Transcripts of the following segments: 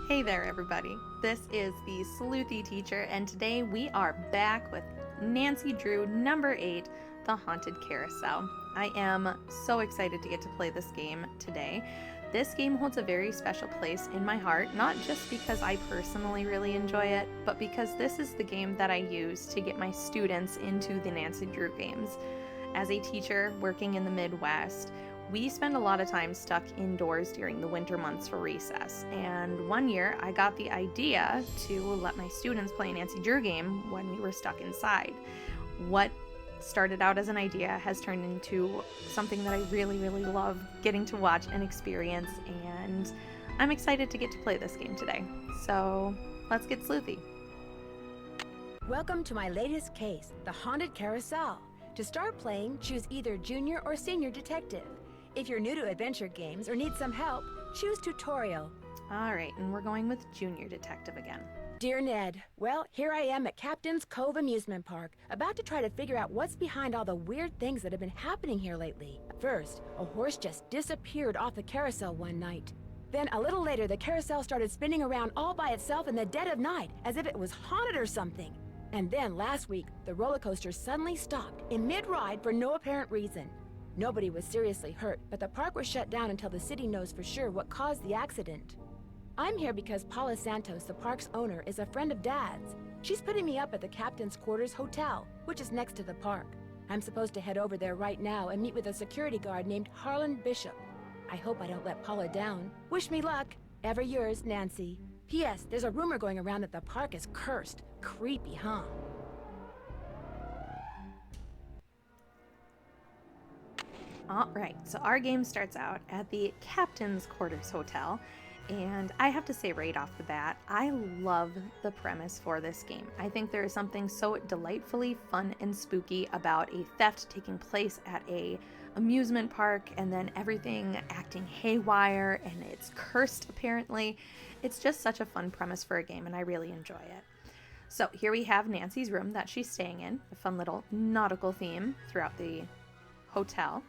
Hey there, everybody. This is the Sleuthy teacher, and today we are back with Nancy Drew number 8, The Haunted Carousel. I am so excited to get to play this game today. This game holds a very special place in my heart, not just because I personally really enjoy it, but because this is the game that I use to get my students into the Nancy Drew games. As a teacher working in the Midwest, we spend a lot of time stuck indoors during the winter months for recess, and one year I got the idea to let my students play a Nancy Drew game when we were stuck inside. What started out as an idea has turned into something that I really love getting to watch and experience, and I'm excited to get to play this game today. So let's get sleuthy. Welcome to my latest case, the Haunted Carousel. To start playing, choose either Junior or Senior Detective. If you're new to adventure games or need some help, choose Tutorial. Alright, and we're going with Junior Detective again. Dear Ned, well, here I am at Captain's Cove Amusement Park, about to try to figure out what's behind all the weird things that have been happening here lately. First, a horse just disappeared off the carousel one night. Then, a little later, the carousel started spinning around all by itself in the dead of night, as if it was haunted or something. And then, last week, the roller coaster suddenly stopped in mid-ride for no apparent reason. Nobody was seriously hurt, but the park was shut down until the city knows for sure what caused the accident. I'm here because Paula Santos, the park's owner, is a friend of Dad's. She's putting me up at the Captain's Quarters Hotel, which is next to the park. I'm supposed to head over there right now and meet with a security guard named Harlan Bishop. I hope I don't let Paula down. Wish me luck. Ever yours, Nancy. P.S. There's a rumor going around that the park is cursed. Creepy, huh? Alright, so our game starts out at the Captain's Quarters Hotel, and I have to say right off the bat, I love the premise for this game. I think there is something so delightfully fun and spooky about a theft taking place at a amusement park and then everything acting haywire and it's cursed apparently. It's just such a fun premise for a game and I really enjoy it. So here we have Nancy's room that she's staying in, a fun little nautical theme throughout the hotel.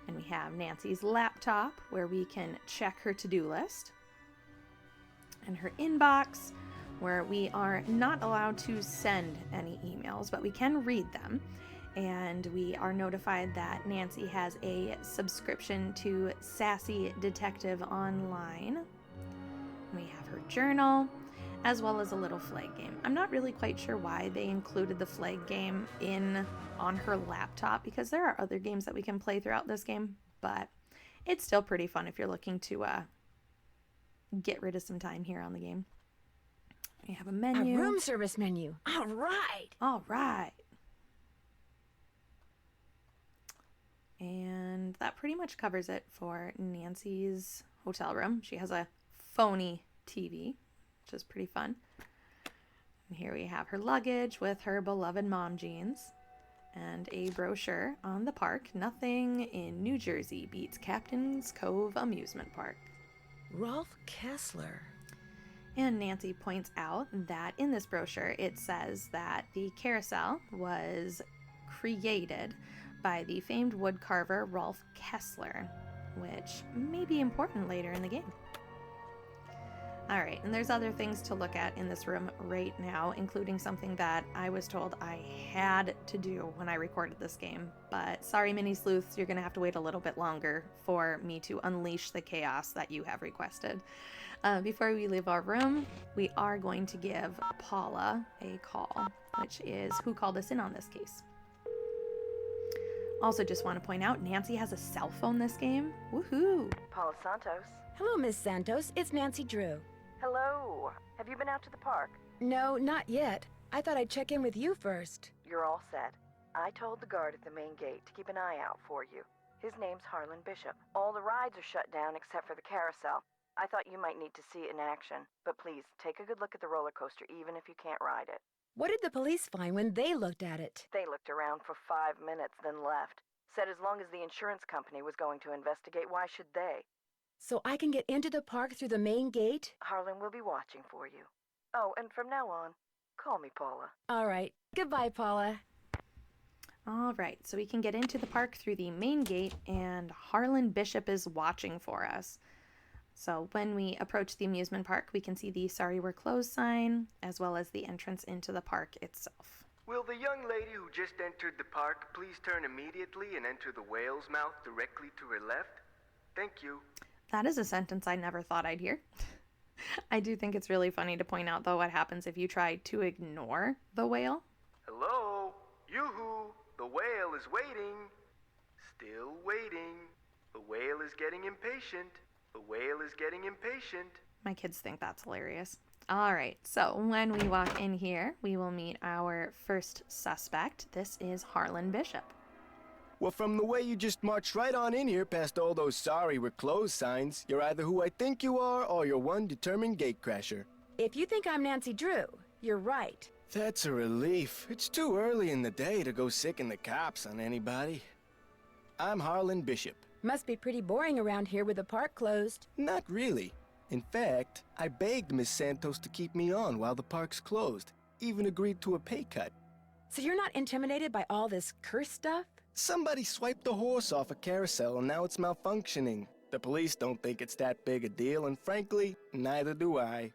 And we have Nancy's laptop where we can check her to-do list. And her inbox where we are not allowed to send any emails, but we can read them. And we are notified that Nancy has a subscription to Sassy Detective Online. We have her journal, as well as a little flag game. I'm not really quite sure why they included the flag game on her laptop, because there are other games that we can play throughout this game, but it's still pretty fun if you're looking to get rid of some time here on the game. We have a menu. A room service menu. All right. All right. And that pretty much covers it for Nancy's hotel room. She has a phony TV, which is pretty fun. And here we have her luggage with her beloved mom jeans and a brochure on the park. Nothing in New Jersey beats Captain's Cove Amusement Park. Rolf Kessler. And Nancy points out that in this brochure it says that the carousel was created by the famed woodcarver Rolf Kessler, which may be important later in the game. Alright, and there's other things to look at in this room right now, including something that I was told I had to do when I recorded this game. But sorry, mini sleuths, you're going to have to wait a little bit longer for me to unleash the chaos that you have requested. Before we leave our room, we are going to give Paula a call, which is who called us in on this case. Also, just want to point out, Nancy has a cell phone this game. Woohoo! Paula Santos. Hello, Miss Santos. It's Nancy Drew. Hello. Have you been out to the park? No, not yet. I thought I'd check in with you first. You're all set. I told the guard at the main gate to keep an eye out for you. His name's Harlan Bishop. All the rides are shut down except for the carousel. I thought you might need to see it in action, but please, take a good look at the roller coaster even if you can't ride it. What did the police find when they looked at it? They looked around for 5 minutes, then left. Said as long as the insurance company was going to investigate, why should they? So I can get into the park through the main gate? Harlan will be watching for you. Oh, and from now on, call me Paula. All right. Goodbye, Paula. All right, so we can get into the park through the main gate, and Harlan Bishop is watching for us. So when we approach the amusement park, we can see the "Sorry We're Closed" sign, as well as the entrance into the park itself. Will the young lady who just entered the park please turn immediately and enter the whale's mouth directly to her left? Thank you. That is a sentence I never thought I'd hear. I do think it's really funny to point out, though, what happens if you try to ignore the whale. Hello? Yoo-hoo! The whale is waiting. Still waiting. The whale is getting impatient. The whale is getting impatient. My kids think that's hilarious. All right, so when we walk in here, we will meet our first suspect. This is Harlan Bishop. Well, from the way you just marched right on in here past all those "sorry, we're closed" signs, you're either who I think you are or you're one determined gatecrasher. If you think I'm Nancy Drew, you're right. That's a relief. It's too early in the day to go sicking the cops on anybody. I'm Harlan Bishop. Must be pretty boring around here with the park closed. Not really. In fact, I begged Miss Santos to keep me on while the park's closed. Even agreed to a pay cut. So you're not intimidated by all this curse stuff? Somebody swiped a horse off a carousel and now it's malfunctioning. The police don't think it's that big a deal, and frankly, neither do I.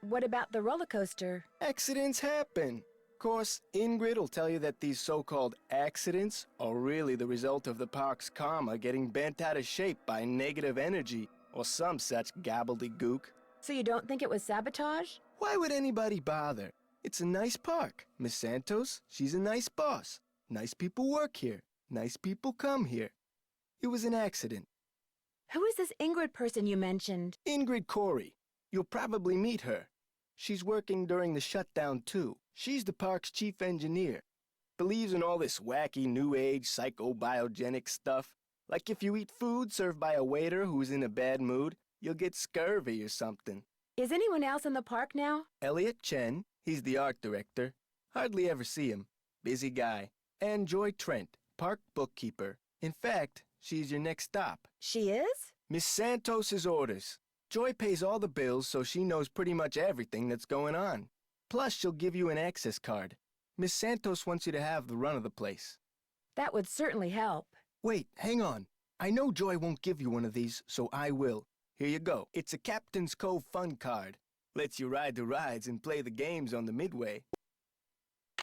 What about the roller coaster? Accidents happen. Of course, Ingrid will tell you that these so-called accidents are really the result of the park's karma getting bent out of shape by negative energy or some such gobbledygook. So you don't think it was sabotage? Why would anybody bother? It's a nice park. Miss Santos, she's a nice boss. Nice people work here. Nice people come here. It was an accident. Who is this Ingrid person you mentioned? Ingrid Corey. You'll probably meet her. She's working during the shutdown, too. She's the park's chief engineer. Believes in all this wacky new age psychobiogenic stuff. Like if you eat food served by a waiter who's in a bad mood, you'll get scurvy or something. Is anyone else in the park now? Elliot Chen, he's the art director. Hardly ever see him. Busy guy. And Joy Trent, park bookkeeper. In fact, she's your next stop. She is? Miss Santos's orders. Joy pays all the bills, so she knows pretty much everything that's going on. Plus, she'll give you an access card. Miss Santos wants you to have the run of the place. That would certainly help. Wait, hang on. I know Joy won't give you one of these, so I will. Here you go. It's a Captain's Cove fun card. Lets you ride the rides and play the games on the midway.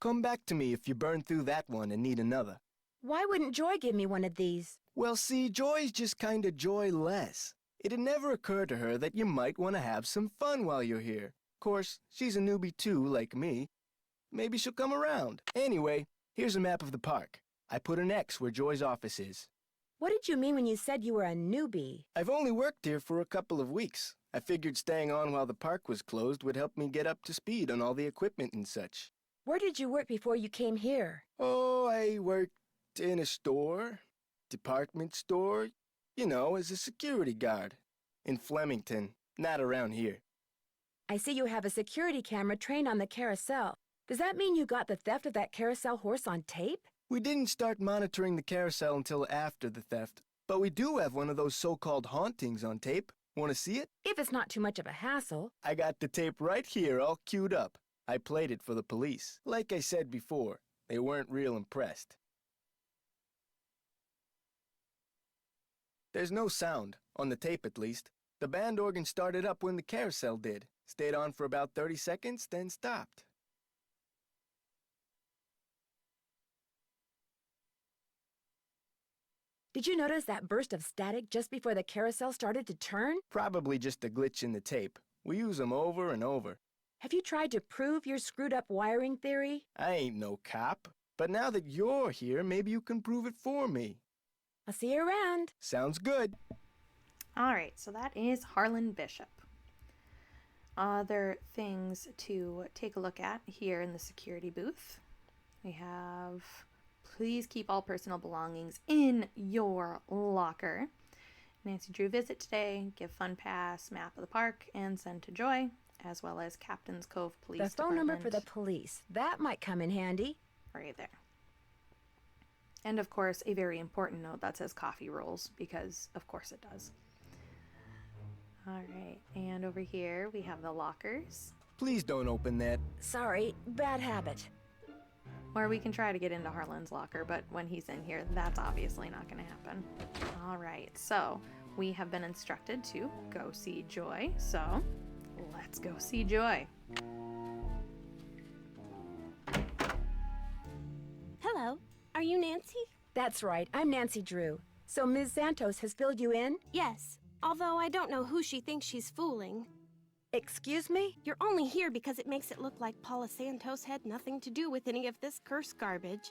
Come back to me if you burn through that one and need another. Why wouldn't Joy give me one of these? Well, see, Joy's just kinda joyless. It'd never occur to her that you might want to have some fun while you're here. Of course, she's a newbie too, like me. Maybe she'll come around. Anyway, here's a map of the park. I put an X where Joy's office is. What did you mean when you said you were a newbie? I've only worked here for a couple of weeks. I figured staying on while the park was closed would help me get up to speed on all the equipment and such. Where did you work before you came here? Oh, I worked in a store, department store, you know, as a security guard. In Flemington, not around here. I see you have a security camera trained on the carousel. Does that mean you got the theft of that carousel horse on tape? We didn't start monitoring the carousel until after the theft, but we do have one of those so-called hauntings on tape. Want to see it? If it's not too much of a hassle. I got the tape right here all queued up. I played it for the police. Like I said before, they weren't real impressed. There's no sound, on the tape at least. The band organ started up when the carousel did. Stayed on for about 30 seconds, then stopped. Did you notice that burst of static just before the carousel started to turn? Probably just a glitch in the tape. We use them over and over. Have you tried to prove your screwed-up wiring theory? I ain't no cop, but now that you're here, maybe you can prove it for me. I'll see you around. Sounds good. All right, so that is Harlan Bishop. Other things to take a look at here in the security booth. We have, please keep all personal belongings in your locker. Nancy Drew visit today, give fun pass, map of the park, and send to Joy, as well as Captain's Cove Police The phone Department. number for the police. That might come in handy. Right there. And of course, a very important note that says coffee rolls, because of course it does. All right, and over here we have the lockers, Please don't open that. Sorry, bad habit. or we can try to get into Harlan's locker, but when he's in here, that's obviously not going to happen. All right, so we have been instructed to go see Joy, so let's go see Joy. Hello, are you Nancy? That's right, I'm Nancy Drew. So Ms. Santos has filled you in? Yes, although I don't know who she thinks she's fooling. Excuse me? You're only here because it makes it look like Paula Santos had nothing to do with any of this curse garbage.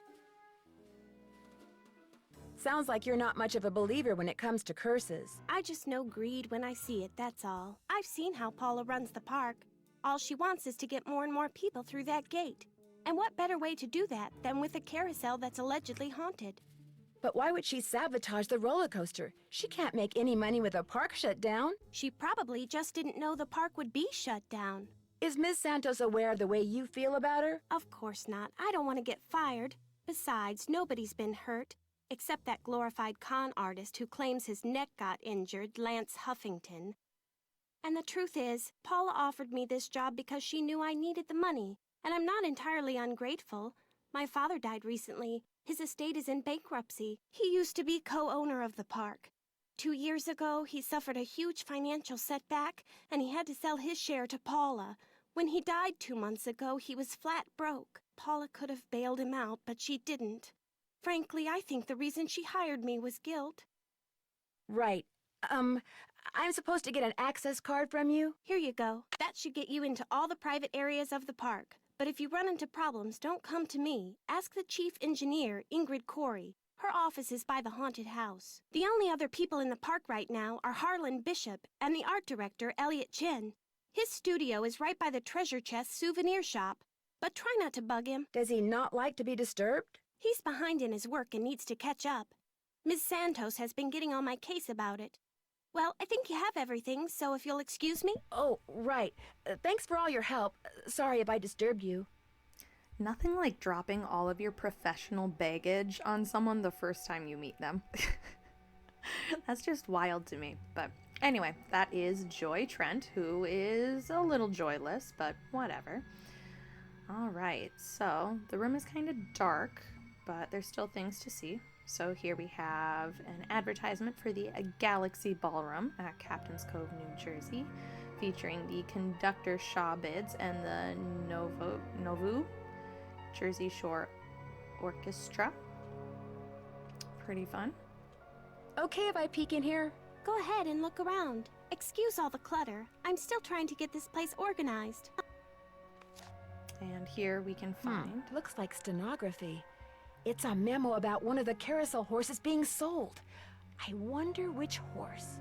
Sounds like you're not much of a believer when it comes to curses. I just know greed when I see it, that's all. I've seen how Paula runs the park. All she wants is to get more and more people through that gate. And what better way to do that than with a carousel that's allegedly haunted? But why would she sabotage the roller coaster? She can't make any money with a park shut down. She probably just didn't know the park would be shut down. Is Ms. Santos aware of the way you feel about her? Of course not. I don't want to get fired. Besides, nobody's been hurt. Except that glorified con artist who claims his neck got injured, Lance Huffington. And the truth is, Paula offered me this job because she knew I needed the money, and I'm not entirely ungrateful. My father died recently. His estate is in bankruptcy. He used to be co-owner of the park. 2 years ago, he suffered a huge financial setback, and he had to sell his share to Paula. When he died 2 months ago, he was flat broke. Paula could have bailed him out, but she didn't. Frankly, I think the reason she hired me was guilt. Right. I'm supposed to get an access card from you? Here you go. That should get you into all the private areas of the park. But if you run into problems, don't come to me. Ask the chief engineer, Ingrid Corey. Her office is by the haunted house. The only other people in the park right now are Harlan Bishop and the art director, Elliot Chin. His studio is right by the treasure chest souvenir shop. But try not to bug him. Does he not like to be disturbed? He's behind in his work and needs to catch up. Ms. Santos has been getting on my case about it. Well, I think you have everything, so if you'll excuse me. Oh, right. Thanks for all your help. Sorry if I disturbed you. Nothing like dropping all of your professional baggage on someone the first time you meet them. That's just wild to me. But anyway, that is Joy Trent, who is a little joyless, but whatever. All right, so the room is kind of dark, but there's still things to see. So here we have an advertisement for the Galaxy Ballroom at Captain's Cove, New Jersey, featuring the Conductor Shaw Bids and the Novu Jersey Shore Orchestra. Pretty fun. Okay if I peek in here? Go ahead and look around. Excuse all the clutter. I'm still trying to get this place organized. And here we can find... Looks like stenography. It's a memo about one of the carousel horses being sold. I wonder which horse.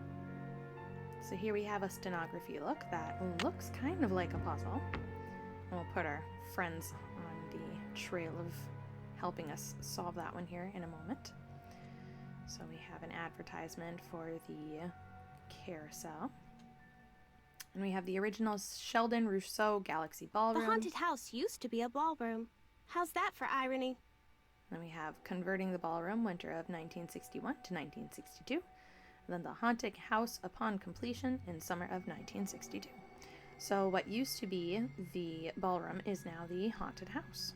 So here we have a stenography look that looks kind of like a puzzle. And we'll put our friends on the trail of helping us solve that one here in a moment. So we have an advertisement for the carousel. And we have the original Sheldon Rousseau Galaxy Ballroom. The haunted house used to be a ballroom. How's that for irony? Then we have Converting the Ballroom, winter of 1961 to 1962. And then the Haunted House upon completion in summer of 1962. So what used to be the ballroom is now the haunted house.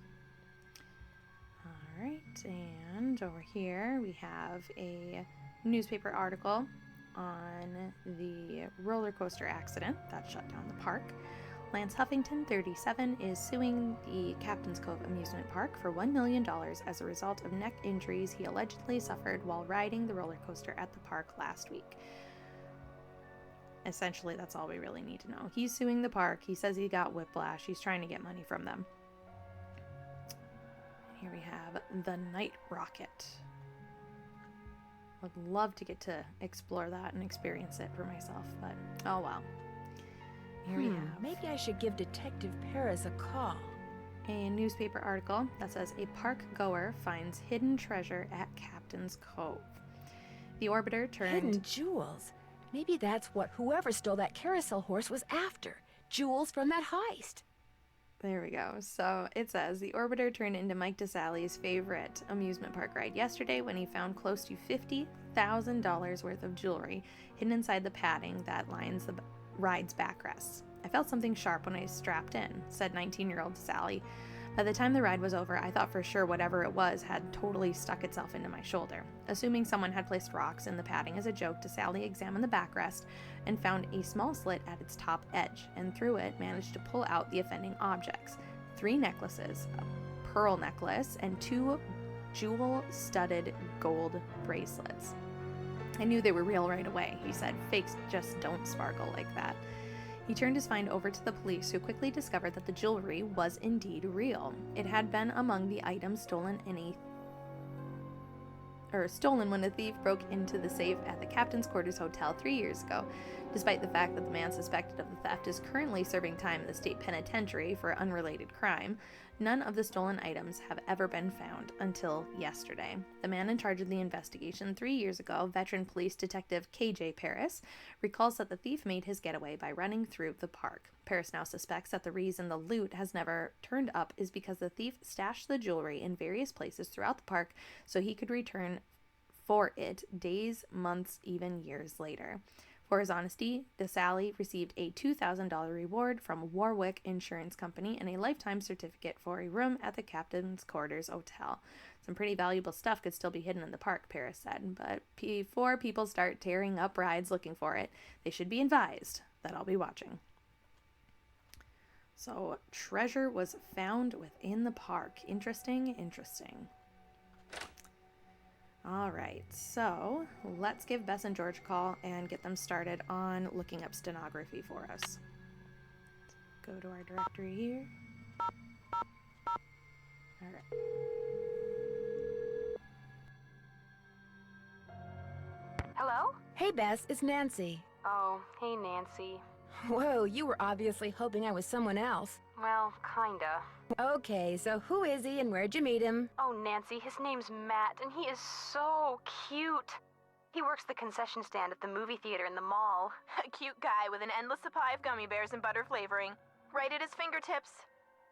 All right, and over here we have a newspaper article on the roller coaster accident that shut down the park. Lance Huffington, 37, is suing the Captain's Cove Amusement Park for $1 million as a result of neck injuries he allegedly suffered while riding the roller coaster at the park last week. Essentially, that's all we really need to know. He's suing the park. He says he got whiplash. He's trying to get money from them. Here we have the Night Rocket. Would love to get to explore that and experience it for myself, but oh well. Here we have Maybe I should give Detective Paris a call. a newspaper article that says a park goer finds hidden treasure at Captain's Cove. The orbiter turned... Hidden jewels. Maybe that's what whoever stole that carousel horse was after. Jewels from that heist. There we go. So it says the orbiter turned into Mike DeSally's favorite amusement park ride yesterday when he found close to $50,000 worth of jewelry hidden inside the padding that lines the ride's backrests. I felt something sharp when I strapped in, said 19-year-old DeSally. By the time the ride was over, I thought for sure whatever it was had totally stuck itself into my shoulder. Assuming someone had placed rocks in the padding as a joke, DeSally examined the backrest and found a small slit at its top edge, and through it managed to pull out the offending objects: 3 necklaces, a pearl necklace, and 2 jewel-studded gold bracelets. I knew they were real right away, he said. Fakes just don't sparkle like that. He turned his find over to the police, who quickly discovered that the jewelry was indeed real. It had been among the items stolen when a thief broke into the safe at the Captain's Quarters Hotel 3 years ago. Despite the fact that the man suspected of the theft is currently serving time in the state penitentiary for unrelated crime, none of the stolen items have ever been found until yesterday. The man in charge of the investigation 3 years ago, veteran police detective KJ Paris, recalls that the thief made his getaway by running through the park. Paris now suspects that the reason the loot has never turned up is because the thief stashed the jewelry in various places throughout the park so he could return for it days, months, even years later. For his honesty, DeSally received a $2,000 reward from Warwick Insurance Company and a lifetime certificate for a room at the Captain's Quarters Hotel. Some pretty valuable stuff could still be hidden in the park, Paris said, but before people start tearing up rides looking for it, they should be advised that I'll be watching. So, treasure was found within the park. Interesting. All right, so let's give Bess and George a call and get them started on looking up stenography for us. Go to our directory here. All right. Hello? Hey, Bess, it's Nancy. Oh, hey, Nancy. Whoa, you were obviously hoping I was someone else. Well, kinda. Okay, so who is he and where'd you meet him? Oh, Nancy, his name's Matt, and he is so cute. He works the concession stand at the movie theater in the mall. A cute guy with an endless supply of gummy bears and butter flavoring, right at his fingertips.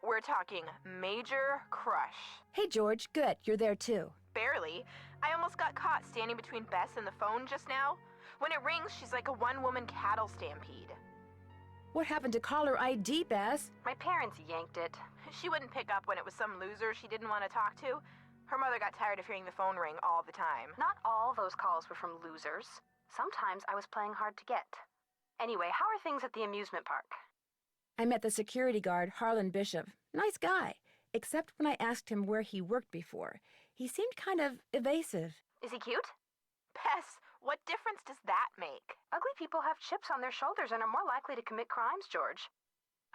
We're talking major crush. Hey, George, good, you're there too. Barely. I almost got caught standing between Bess and the phone just now. When it rings, she's like a one-woman cattle stampede. What happened to caller ID, Bess? My parents yanked it. She wouldn't pick up when it was some loser she didn't want to talk to. Her mother got tired of hearing the phone ring all the time. Not all those calls were from losers. Sometimes I was playing hard to get. Anyway, how are things at the amusement park? I met the security guard, Harlan Bishop. Nice guy, except when I asked him where he worked before. He seemed kind of evasive. Is he cute? Bess, what difference does that make? Ugly people have chips on their shoulders and are more likely to commit crimes, George.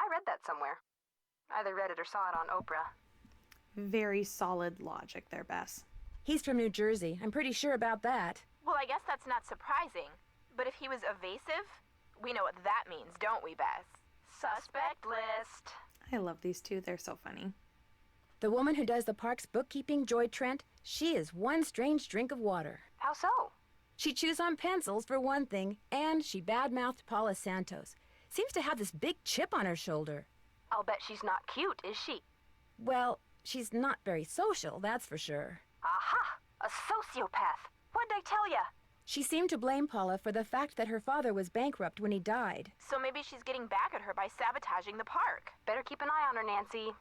I read that somewhere. Either read it or saw it on Oprah. Very solid logic there, Bess. He's from New Jersey. I'm pretty sure about that. Well, I guess that's not surprising. But if he was evasive, we know what that means, don't we, Bess? Suspect list. I love these two. They're so funny. The woman who does the park's bookkeeping, Joy Trent, she is one strange drink of water. How so? She chews on pencils, for one thing, and she badmouthed Paula Santos. Seems to have this big chip on her shoulder. I'll bet she's not cute, is she? Well, she's not very social, that's for sure. Aha! A sociopath! What'd I tell ya? She seemed to blame Paula for the fact that her father was bankrupt when he died. So maybe she's getting back at her by sabotaging the park. Better keep an eye on her, Nancy.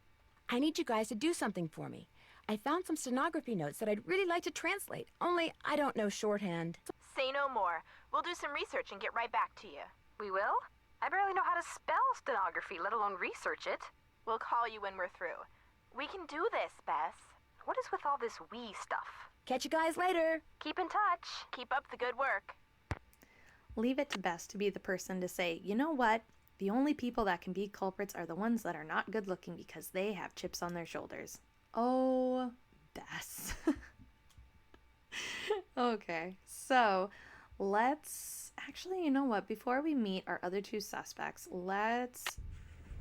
I need you guys to do something for me. I found some stenography notes that I'd really like to translate, only I don't know shorthand. Say no more. We'll do some research and get right back to you. We will? I barely know how to spell stenography, let alone research it. We'll call you when we're through. We can do this, Bess. What is with all this we stuff? Catch you guys later. Keep in touch. Keep up the good work. Leave it to Bess to be the person to say, you know what? The only people that can be culprits are the ones that are not good looking because they have chips on their shoulders. Oh, Bess. Okay, so let's actually, you know what? Before we meet our other two suspects, let's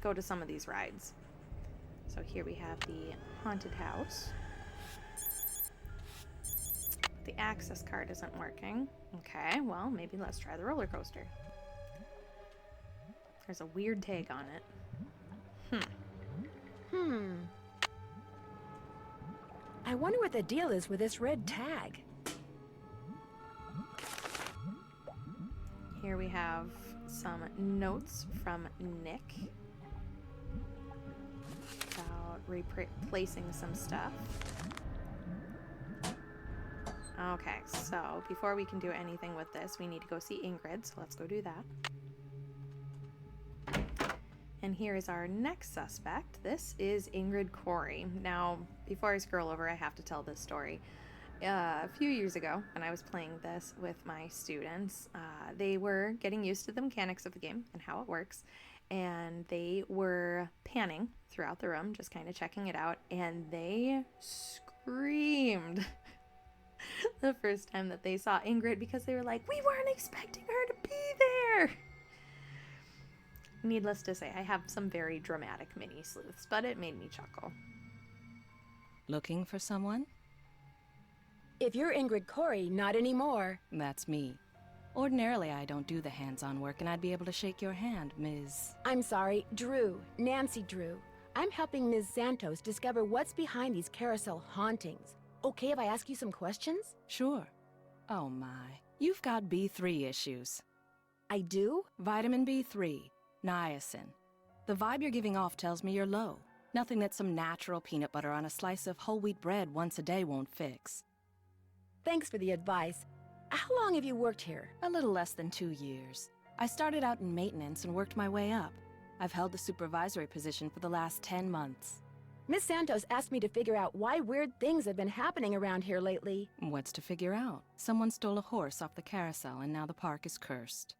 go to some of these rides. So here we have the haunted house. The access card isn't working. Okay, well, maybe let's try the roller coaster. There's a weird tag on it. I wonder what the deal is with this red tag. Here we have some notes from Nick about replacing some stuff. Okay, so before we can do anything with this, we need to go see Ingrid, so let's go do that. And here is our next suspect. This is Ingrid Corey. Now, before I scroll over, I have to tell this story. A few years ago, when I was playing this with my students, they were getting used to the mechanics of the game and how it works, and they were panning throughout the room, just kind of checking it out, and they screamed the first time that they saw Ingrid because they were like, we weren't expecting her to be there. Needless to say, I have some very dramatic mini sleuths, but it made me chuckle. Looking for someone? If you're Ingrid Corey, not anymore. That's me. Ordinarily, I don't do the hands-on work, and I'd be able to shake your hand, Ms. I'm sorry, Drew. Nancy Drew. I'm helping Ms. Santos discover what's behind these carousel hauntings. Okay if I ask you some questions? Sure. Oh my. You've got B3 issues. I do? Vitamin B3. Niacin. The vibe you're giving off tells me you're low. Nothing that some natural peanut butter on a slice of whole wheat bread once a day won't fix. Thanks for the advice. How long have you worked here? A little less than 2 years. I started out in maintenance and worked my way up. I've held the supervisory position for the last 10 months. Miss Santos asked me to figure out why weird things have been happening around here lately. What's to figure out? Someone stole a horse off the carousel and now the park is cursed.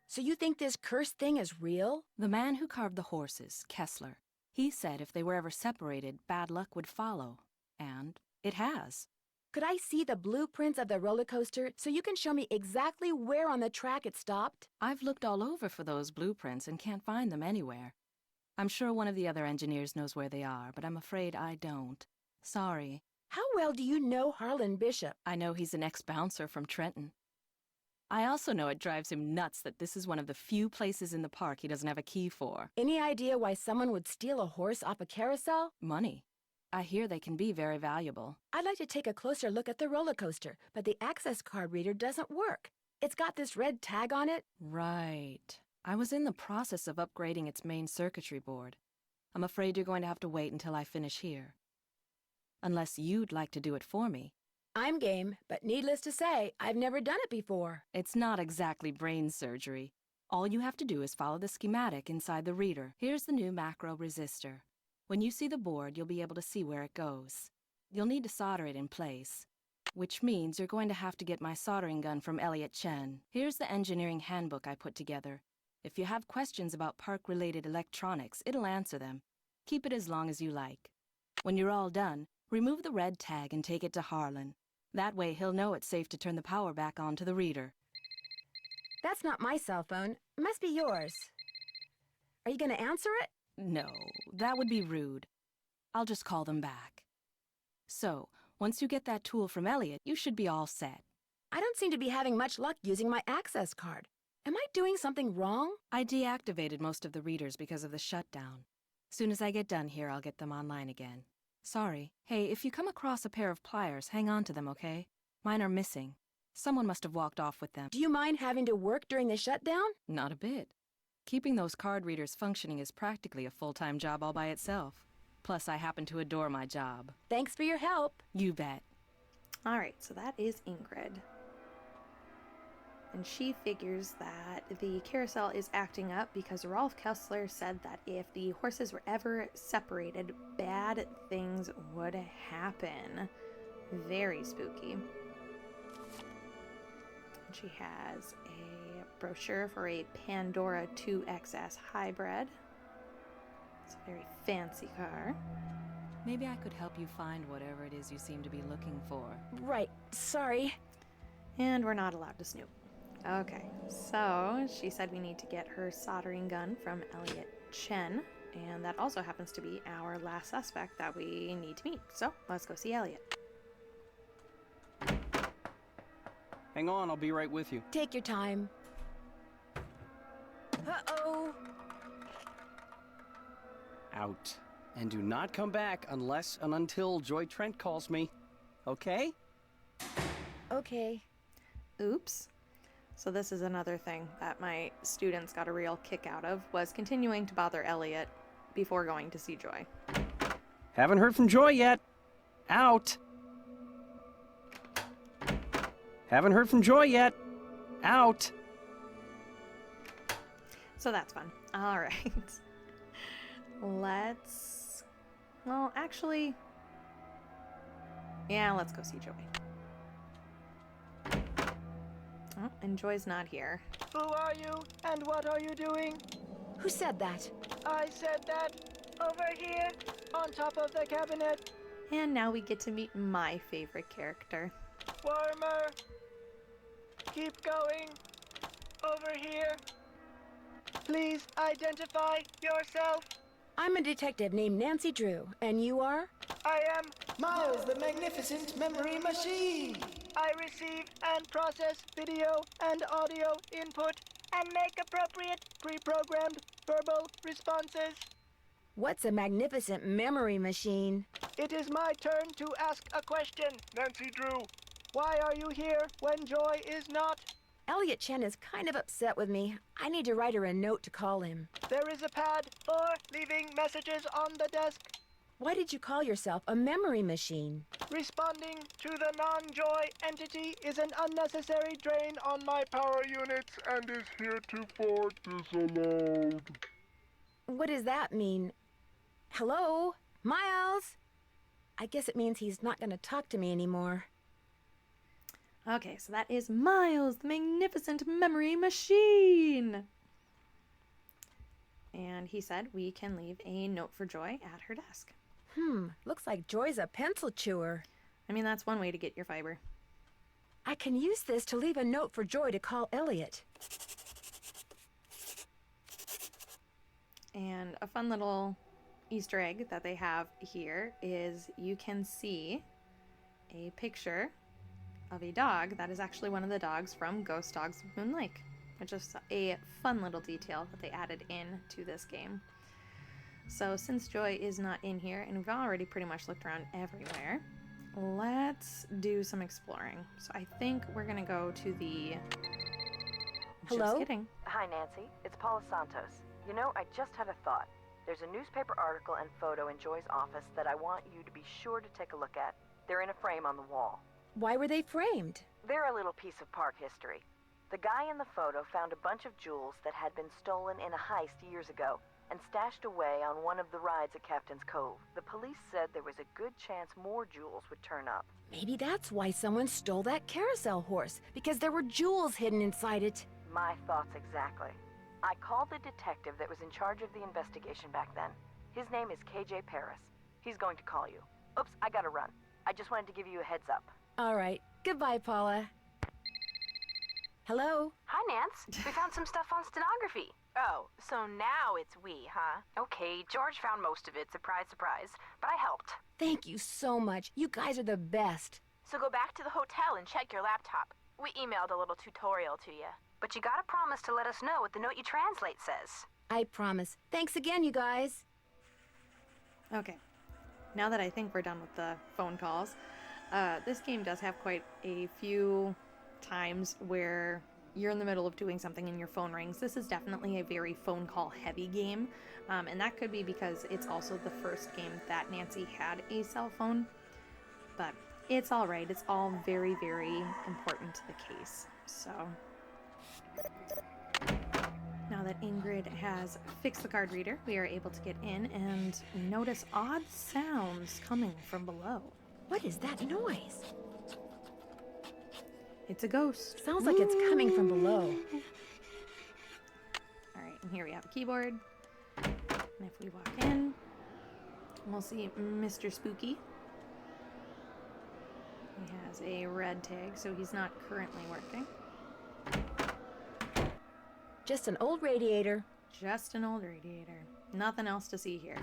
So you think this cursed thing is real? The man who carved the horses, Kessler, he said if they were ever separated, bad luck would follow. And it has. Could I see the blueprints of the roller coaster so you can show me exactly where on the track it stopped? I've looked all over for those blueprints and can't find them anywhere. I'm sure one of the other engineers knows where they are, but I'm afraid I don't. Sorry. How well do you know Harlan Bishop? I know he's an ex-bouncer from Trenton. I also know it drives him nuts that this is one of the few places in the park he doesn't have a key for. Any idea why someone would steal a horse off a carousel? Money. I hear they can be very valuable. I'd like to take a closer look at the roller coaster, but the access card reader doesn't work. It's got this red tag on it. Right. I was in the process of upgrading its main circuitry board. I'm afraid you're going to have to wait until I finish here. Unless you'd like to do it for me. I'm game, but needless to say, I've never done it before. It's not exactly brain surgery. All you have to do is follow the schematic inside the reader. Here's the new macro resistor. When you see the board, you'll be able to see where it goes. You'll need to solder it in place, which means you're going to have to get my soldering gun from Elliot Chen. Here's the engineering handbook I put together. If you have questions about park-related electronics, it'll answer them. Keep it as long as you like. When you're all done, remove the red tag and take it to Harlan. That way he'll know it's safe to turn the power back on to the reader. That's not my cell phone. It must be yours. Are you going to answer it? No, that would be rude. I'll just call them back. So, once you get that tool from Elliot, you should be all set. I don't seem to be having much luck using my access card. Am I doing something wrong? I deactivated most of the readers because of the shutdown. Soon as I get done here, I'll get them online again. Sorry. Hey, if you come across a pair of pliers, hang on to them, okay? Mine are missing. Someone must have walked off with them. Do you mind having to work during the shutdown? Not a bit. Keeping those card readers functioning is practically a full-time job all by itself. Plus, I happen to adore my job. Thanks for your help. You bet. All right, so that is Ingrid. And she figures that the carousel is acting up because Rolf Kessler said that if the horses were ever separated, bad things would happen. Very spooky. And she has a brochure for a Pandora 2XS hybrid. It's a very fancy car. Maybe I could help you find whatever it is you seem to be looking for. Right. Sorry. And we're not allowed to snoop. Okay, so she said we need to get her soldering gun from Elliot Chen, and that also happens to be our last suspect that we need to meet. So let's go see Elliot. Hang on, I'll be right with you. Take your time. Uh-oh. Out. And do not come back unless and until Joy Trent calls me. Okay? Okay. Oops. So this is another thing that my students got a real kick out of, was continuing to bother Elliot before going to see Joy. Haven't heard from Joy yet. Out. Haven't heard from Joy yet. Out. So that's fun. All right. Let's... Well, actually... Yeah, let's go see Joy. Oh, and Joy's not here. Who are you, and what are you doing? Who said that? I said that. Over here, on top of the cabinet. And now we get to meet my favorite character. Warmer. Keep going. Over here. Please identify yourself. I'm a detective named Nancy Drew, and you are? I am. Miles, the magnificent memory machine! I receive and process video and audio input and make appropriate pre-programmed verbal responses. What's a magnificent memory machine? It is my turn to ask a question. Nancy Drew, why are you here when Joy is not? Elliot Chen is kind of upset with me. I need to write her a note to call him. There is a pad for leaving messages on the desk. Why did you call yourself a memory machine? Responding to the non-Joy entity is an unnecessary drain on my power units and is heretofore disallowed. What does that mean? Hello? Miles? I guess it means he's not going to talk to me anymore. Okay, so that is Miles, the magnificent memory machine. And he said we can leave a note for Joy at her desk. Looks like Joy's a pencil chewer. I mean, that's one way to get your fiber. I can use this to leave a note for Joy to call Elliot. And a fun little Easter egg that they have here is you can see a picture of a dog that is actually one of the dogs from Ghost Dogs of Moon Lake, which is a fun little detail that they added in to this game. So since Joy is not in here, and we've already pretty much looked around everywhere, let's do some exploring. So I think we're gonna go to the... Hello? Just kidding. Hi, Nancy. It's Paula Santos. You know, I just had a thought. There's a newspaper article and photo in Joy's office that I want you to be sure to take a look at. They're in a frame on the wall. Why were they framed? They're a little piece of park history. The guy in the photo found a bunch of jewels that had been stolen in a heist years ago and stashed away on one of the rides at Captain's Cove. The police said there was a good chance more jewels would turn up. Maybe that's why someone stole that carousel horse, because there were jewels hidden inside it. My thoughts exactly. I called the detective that was in charge of the investigation back then. His name is KJ Paris. He's going to call you. Oops, I gotta run. I just wanted to give you a heads up. All right. Goodbye, Paula. Hello? Hi, Nance. We found some stuff on stenography. Oh, so now it's we, huh? Okay, George found most of it, surprise, surprise. But I helped. Thank you so much. You guys are the best. So go back to the hotel and check your laptop. We emailed a little tutorial to you. But you gotta promise to let us know what the note you translate says. I promise. Thanks again, you guys. Okay, now that I think we're done with the phone calls, this game does have quite a few times where you're in the middle of doing something and your phone rings. This is definitely a very phone call heavy game, and that could be because it's also the first game that Nancy had a cell phone, but it's all right. It's all very, very important to the case. So now that Ingrid has fixed the card reader, we are able to get in and notice odd sounds coming from below. What is that noise? It's a ghost. Sounds like it's coming from below. All right, and here we have a keyboard. And if we walk in, we'll see Mr. Spooky. He has a red tag, so he's not currently working. Just an old radiator. Just an old radiator. Nothing else to see here.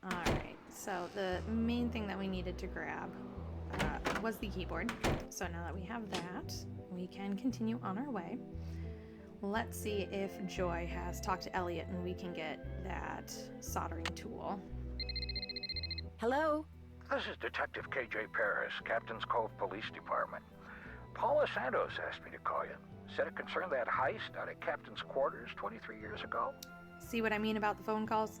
Alright, so the main thing that we needed to grab was the keyboard. So now that we have that, we can continue on our way. Let's see if Joy has talked to Elliot and we can get that soldering tool. Hello? This is Detective KJ Paris, Captain's Cove Police Department. Paula Santos asked me to call you. Said it concerned that heist out at Captain's quarters 23 years ago. See what I mean about the phone calls?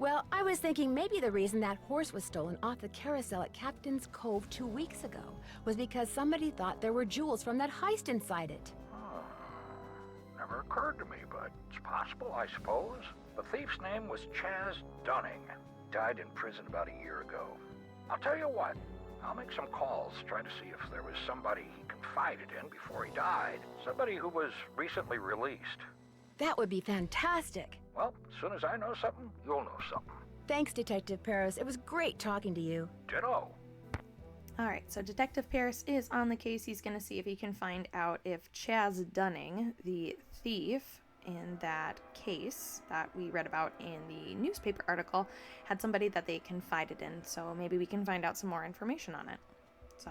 Well, I was thinking maybe the reason that horse was stolen off the carousel at Captain's Cove 2 weeks ago was because somebody thought there were jewels from that heist inside it. Never occurred to me, but it's possible, I suppose. The thief's name was Chaz Dunning. Died in prison about a year ago. I'll tell you what, I'll make some calls, try to see if there was somebody he confided in before he died. Somebody who was recently released. That would be fantastic. Well, as soon as I know something, you'll know something. Thanks, Detective Paris. It was great talking to you. Ditto. All right, so Detective Paris is on the case. He's going to see if he can find out if Chaz Dunning, the thief in that case that we read about in the newspaper article, had somebody that they confided in. So maybe we can find out some more information on it. So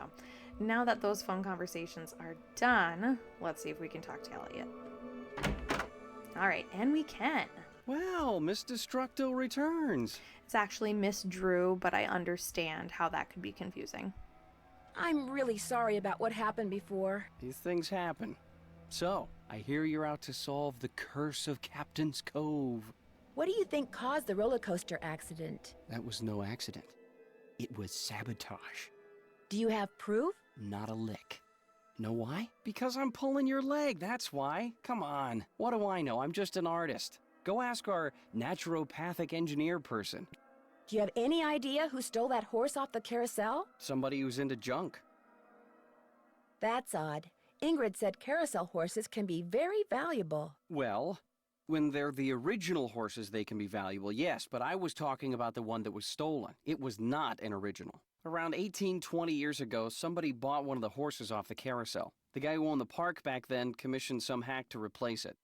now that those phone conversations are done, let's see if we can talk to Elliot. All right, and we can. Well, Miss Destructo returns. It's actually Miss Drew, but I understand how that could be confusing. I'm really sorry about what happened before. These things happen. So, I hear you're out to solve the curse of Captain's Cove. What do you think caused the roller coaster accident? That was no accident. It was sabotage. Do you have proof? Not a lick. Know why? Because I'm pulling your leg, that's why. Come on, what do I know? I'm just an artist. Go ask our naturopathic engineer person. Do you have any idea who stole that horse off the carousel? Somebody who's into junk. That's odd. Ingrid said carousel horses can be very valuable. Well, when they're the original horses, they can be valuable, yes, but I was talking about the one that was stolen. It was not an original. Around 20 years ago, somebody bought one of the horses off the carousel. The guy who owned the park back then commissioned some hack to replace it.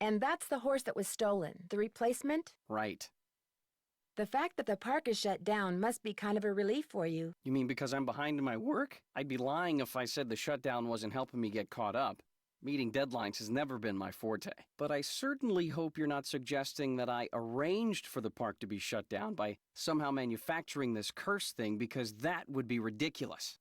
And that's the horse that was stolen, the replacement? Right. The fact that the park is shut down must be kind of a relief for you. You mean because I'm behind in my work? I'd be lying if I said the shutdown wasn't helping me get caught up. Meeting deadlines has never been my forte. But I certainly hope you're not suggesting that I arranged for the park to be shut down by somehow manufacturing this curse thing, because that would be ridiculous.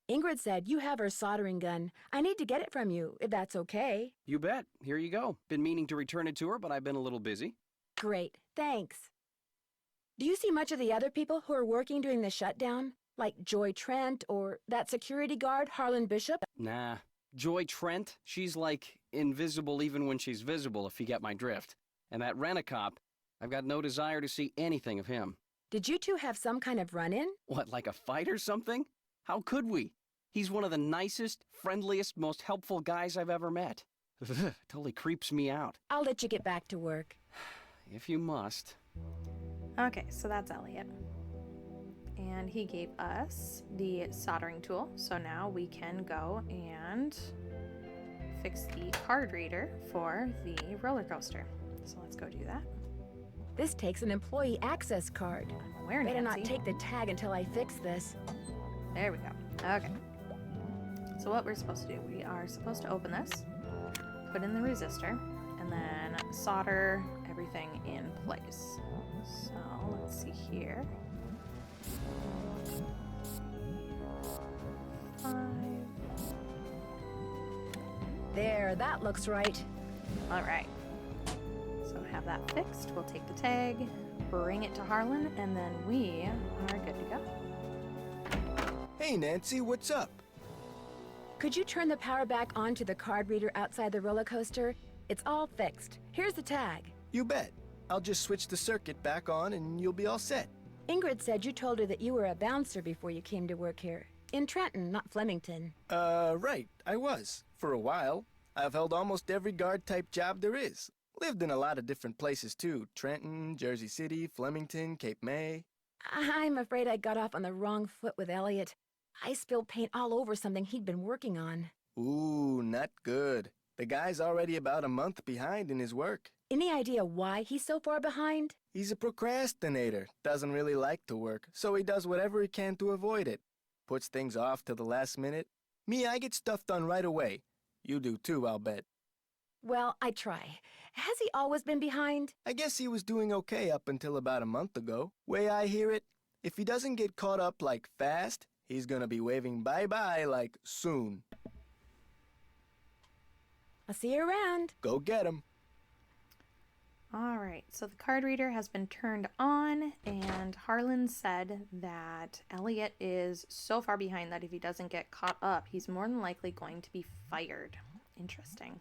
Ingrid said you have her soldering gun. I need to get it from you, if that's okay. You bet. Here you go. Been meaning to return it to her, but I've been a little busy. Great, thanks. Do you see much of the other people who are working during the shutdown? Like Joy Trent or that security guard, Harlan Bishop? Nah. Joy Trent, she's like invisible even when she's visible, if you get my drift. And that rent-a-cop, I've got no desire to see anything of him. Did you two have some kind of run-in? What, like a fight or something? How could we? He's one of the nicest, friendliest, most helpful guys I've ever met. Totally creeps me out. I'll let you get back to work. If you must. Okay, so that's Elliot. And he gave us the soldering tool, so now we can go and fix the card reader for the roller coaster. So let's go do that. This takes an employee access card. I'm aware, Nancy. Better not take the tag until I fix this. There we go. Okay. So what we're supposed to do, we are supposed to open this, put in the resistor, and then solder everything in place. So let's see here. 5. There, that looks right. All right. So have that fixed. We'll take the tag, bring it to Harlan, and then we are good to go. Hey, Nancy, what's up? Could you turn the power back on to the card reader outside the roller coaster? It's all fixed. Here's the tag. You bet. I'll just switch the circuit back on and you'll be all set. Ingrid said you told her that you were a bouncer before you came to work here. In Trenton, not Flemington. Right. I was. For a while. I've held almost every guard-type job there is. Lived in a lot of different places, too. Trenton, Jersey City, Flemington, Cape May. I'm afraid I got off on the wrong foot with Elliot. I spilled paint all over something he'd been working on. Ooh, not good. The guy's already about a month behind in his work. Any idea why he's so far behind? He's a procrastinator. Doesn't really like to work, so he does whatever he can to avoid it. Puts things off to the last minute. Me, I get stuff done right away. You do too, I'll bet. Well, I try. Has he always been behind? I guess he was doing okay up until about a month ago. Way I hear it, if he doesn't get caught up like fast, he's gonna be waving bye-bye like soon. I'll see you around. Go get him. All right, so the card reader has been turned on, and Harlan said that Elliot is so far behind that if he doesn't get caught up, he's more than likely going to be fired. Interesting.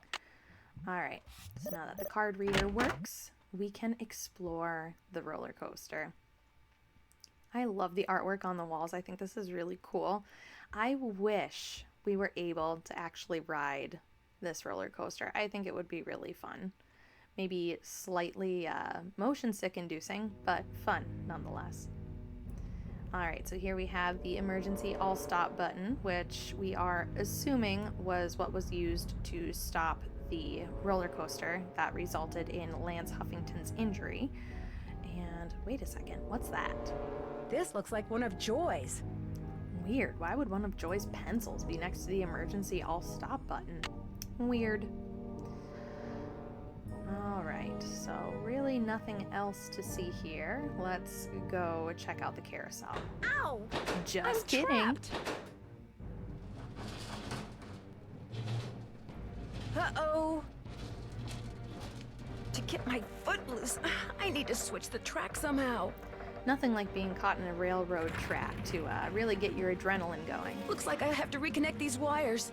All right, so now that the card reader works, we can explore the roller coaster. I love the artwork on the walls. I think this is really cool. I wish we were able to actually ride this roller coaster. I think it would be really fun. Maybe slightly motion sick inducing, but fun nonetheless. All right, so here we have the emergency all stop button, which we are assuming was what was used to stop the roller coaster that resulted in Lance Huffington's injury. And wait a second, what's that? This looks like one of Joy's. Weird. Why would one of Joy's pencils be next to the emergency all stop button? Weird. All right, so really nothing else to see here. Let's go check out the carousel. Ow! Just I'm kidding. Trapped. Uh-oh. To get my foot loose, I need to switch the track somehow. Nothing like being caught in a railroad track to really get your adrenaline going. Looks like I have to reconnect these wires.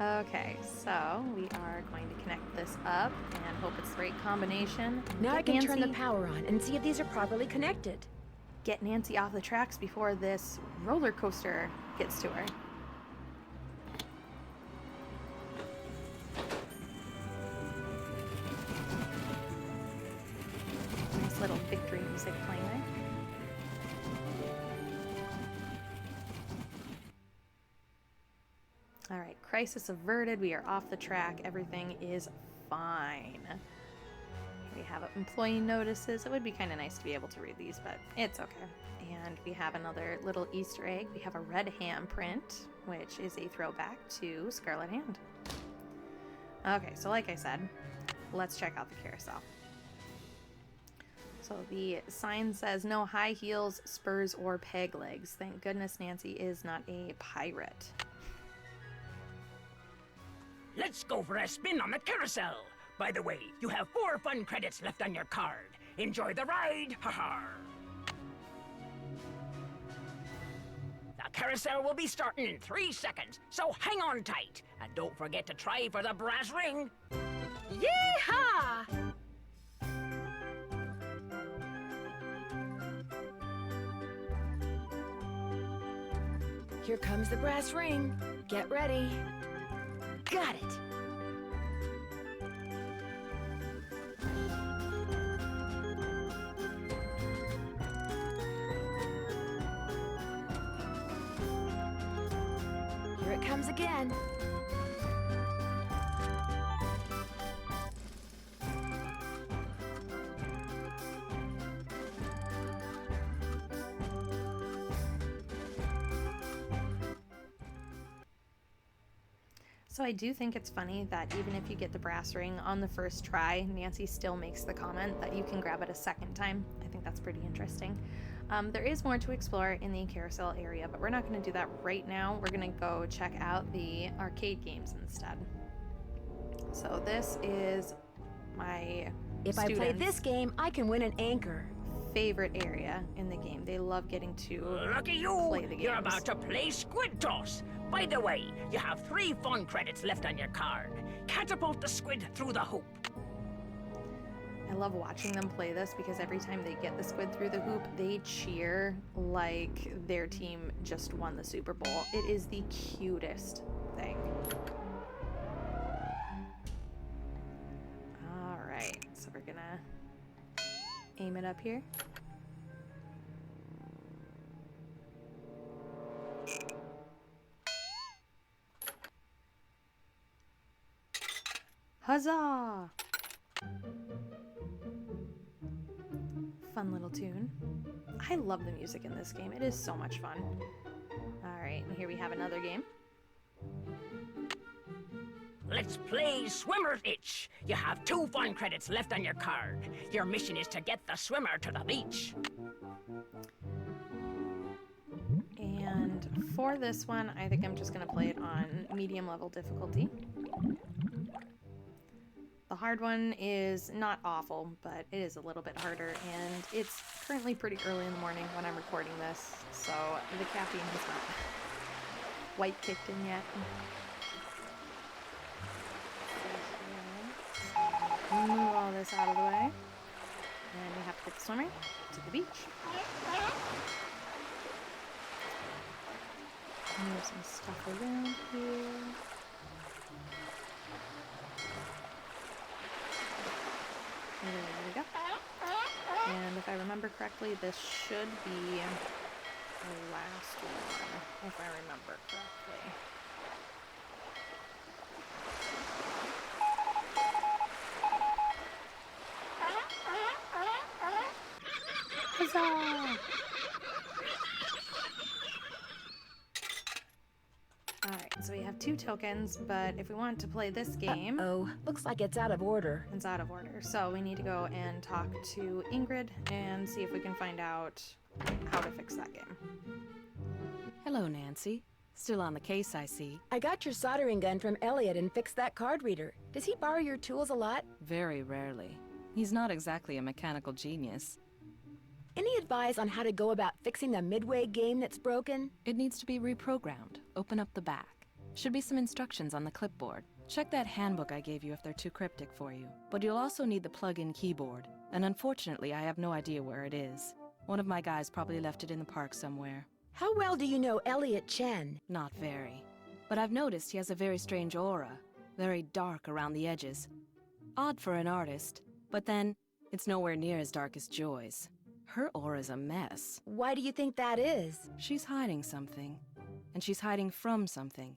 Okay, so we are going to connect this up and hope it's the right combination. Now I can Nancy, turn the power on and see if these are properly connected. Get Nancy off the tracks before this roller coaster gets to her. Nice little victory music playing there. All right, crisis averted. We are off the track. Everything is fine. We have employee notices. It would be kind of nice to be able to read these, but it's okay. And we have another little Easter egg. We have a red hand print, which is a throwback to Scarlet Hand. Okay, so like I said, let's check out the carousel. So the sign says no high heels, spurs, or peg legs. Thank goodness Nancy is not a pirate. Let's go for a spin on the carousel. By the way, you have 4 fun credits left on your card. Enjoy the ride, haha. The carousel will be starting in 3 seconds, so hang on tight. And don't forget to try for the brass ring. Yeehaw! Here comes the brass ring. Get ready. Got it! Here it comes again. So I do think it's funny that even if you get the brass ring on the first try, Nancy still makes the comment that you can grab it a second time. I think that's pretty interesting. There is more to explore in the carousel area, but we're not going to do that right now. We're going to go check out the arcade games instead. So this is my If I play this game, I can win an anchor. Favorite area in the game. They love getting to Lucky you! play the games. You're about to play Squid Toss. By the way, you have 3 fun credits left on your card. Catapult the squid through the hoop. I love watching them play this because every time they get the squid through the hoop, they cheer like their team just won the Super Bowl. It is the cutest thing. All right, so we're gonna aim it up here. Huzzah! Fun little tune. I love the music in this game. It is so much fun. Alright, and here we have another game. Let's play Swimmer's Itch. You have 2 fun credits left on your card. Your mission is to get the swimmer to the beach. And for this one, I think I'm just going to play it on medium level difficulty. The hard one is not awful, but it is a little bit harder, and it's currently pretty early in the morning when I'm recording this, so the caffeine has not quite kicked in yet. Move all this out of the way, and we have to get the swimmer to the beach. Move some stuff around here. There we go. And if I remember correctly, this should be the last one, if I remember correctly. Huzzah! Alright, so we have 2 tokens, but if we want to play this game... looks like it's out of order. It's out of order, so we need to go and talk to Ingrid and see if we can find out how to fix that game. Hello, Nancy. Still on the case, I see. I got your soldering gun from Elliot and fixed that card reader. Does he borrow your tools a lot? Very rarely. He's not exactly a mechanical genius. Any advice on how to go about fixing the Midway game that's broken? It needs to be reprogrammed. Open up the back. Should be some instructions on the clipboard. Check that handbook I gave you if they're too cryptic for you. But you'll also need the plug-in keyboard. And unfortunately, I have no idea where it is. One of my guys probably left it in the park somewhere. How well do you know Elliot Chen? Not very. But I've noticed he has a very strange aura. Very dark around the edges. Odd for an artist. But then, it's nowhere near as dark as Joy's. Her aura's a mess. Why do you think that is? She's hiding something. And she's hiding from something.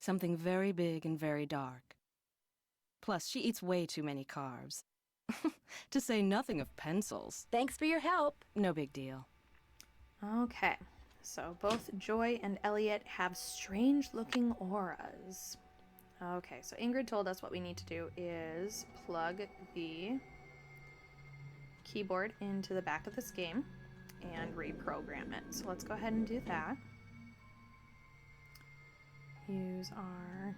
Something very big and very dark. Plus, she eats way too many carbs. To say nothing of pencils. Thanks for your help. No big deal. Okay, so both Joy and Elliot have strange-looking auras. Okay, so Ingrid told us what we need to do is plug the keyboard into the back of this game and reprogram it. So let's go ahead and do that. Use our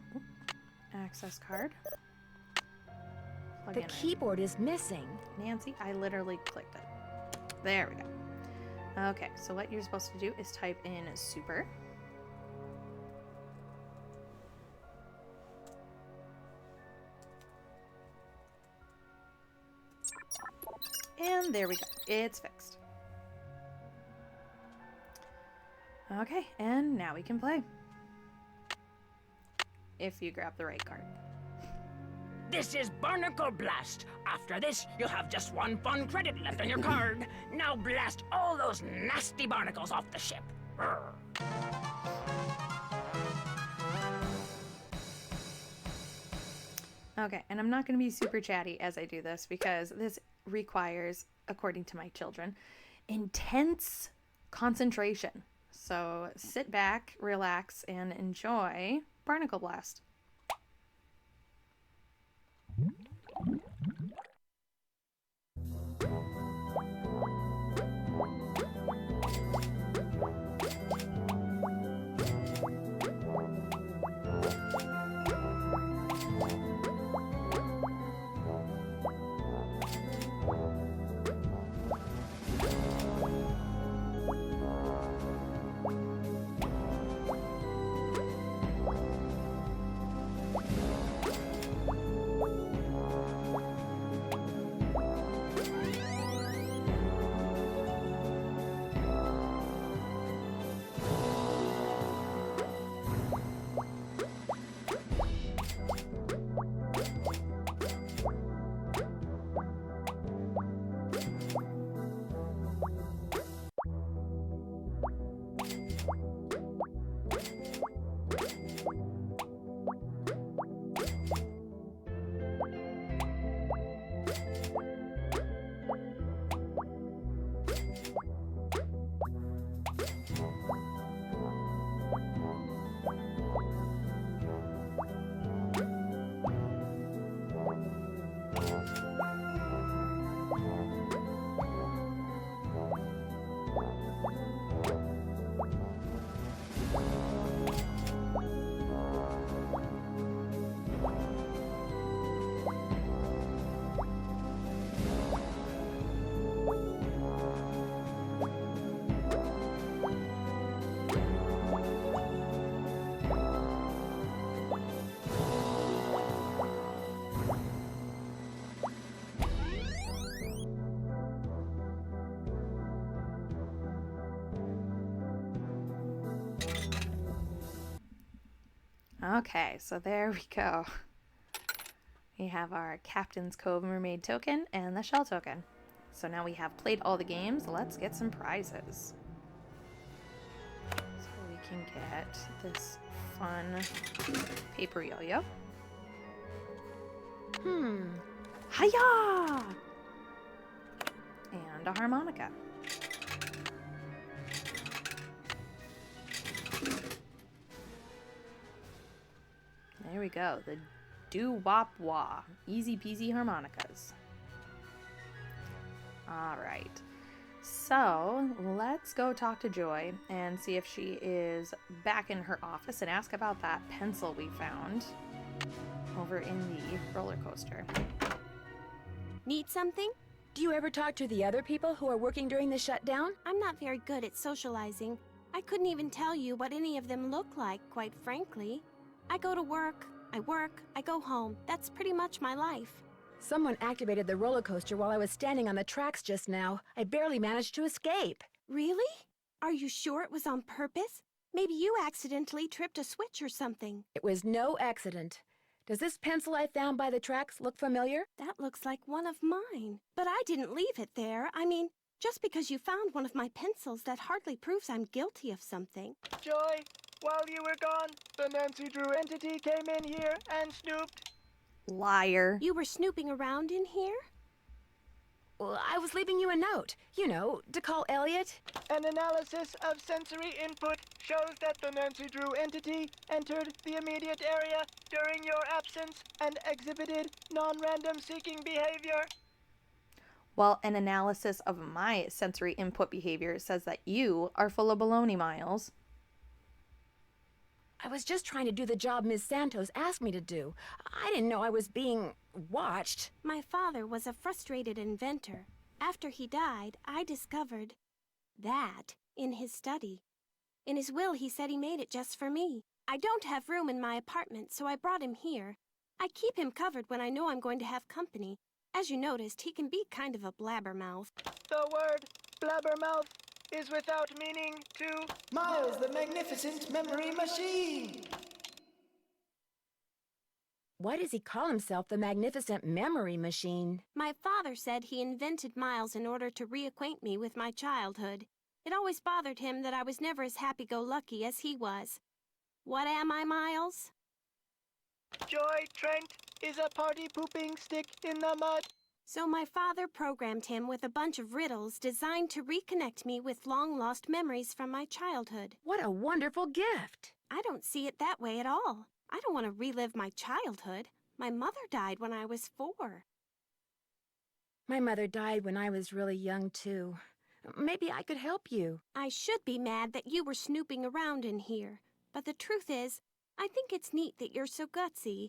access card. Plug The in keyboard is missing. Nancy, I literally clicked it. There we go. Okay, so what you're supposed to do is type in super. And there we go. It's fixed. Okay, and now we can play. If you grab the right card. This is Barnacle Blast. After this, you'll have just 1 fun credit left on your card. Now blast all those nasty barnacles off the ship. Brr. Okay, and I'm not going to be super chatty as I do this because this requires, according to my children, intense concentration. So sit back, relax, and enjoy Barnacle Blast. Okay, so there we go. We have our Captain's Cove Mermaid token and the shell token. So now we have played all the games. Let's get some prizes. So we can get this fun paper yo-yo. Hiya! And a harmonica. There we go. The doo-wop-wah. Easy peasy harmonicas. Alright. So, let's go talk to Joy and see if she is back in her office and ask about that pencil we found over in the roller coaster. Need something? Do you ever talk to the other people who are working during the shutdown? I'm not very good at socializing. I couldn't even tell you what any of them look like, quite frankly. I go to work, I go home. That's pretty much my life. Someone activated the roller coaster while I was standing on the tracks just now. I barely managed to escape. Really? Are you sure it was on purpose? Maybe you accidentally tripped a switch or something. It was no accident. Does this pencil I found by the tracks look familiar? That looks like one of mine. But I didn't leave it there. I mean, just because you found one of my pencils, that hardly proves I'm guilty of something. Joy, while you were gone, the Nancy Drew entity came in here and snooped. Liar. You were snooping around in here? Well, I was leaving you a note, you know, to call Elliot. An analysis of sensory input shows that the Nancy Drew entity entered the immediate area during your absence and exhibited non-random seeking behavior. Well, an analysis of my sensory input behavior says that you are full of baloney, Miles. I was just trying to do the job Ms. Santos asked me to do. I didn't know I was being watched. My father was a frustrated inventor. After he died, I discovered that in his study. In his will, he said he made it just for me. I don't have room in my apartment, so I brought him here. I keep him covered when I know I'm going to have company. As you noticed, he can be kind of a blabbermouth. The word blabbermouth is without meaning to Miles, the magnificent memory machine! Why does he call himself the magnificent memory machine? My father said he invented Miles in order to reacquaint me with my childhood. It always bothered him that I was never as happy-go-lucky as he was. What am I, Miles? Joy Trent is a party-pooping stick in the mud. So my father programmed him with a bunch of riddles designed to reconnect me with long-lost memories from my childhood. What a wonderful gift! I don't see it that way at all. I don't want to relive my childhood. My mother died when I was 4. My mother died when I was really young, too. Maybe I could help you. I should be mad that you were snooping around in here. But the truth is, I think it's neat that you're so gutsy.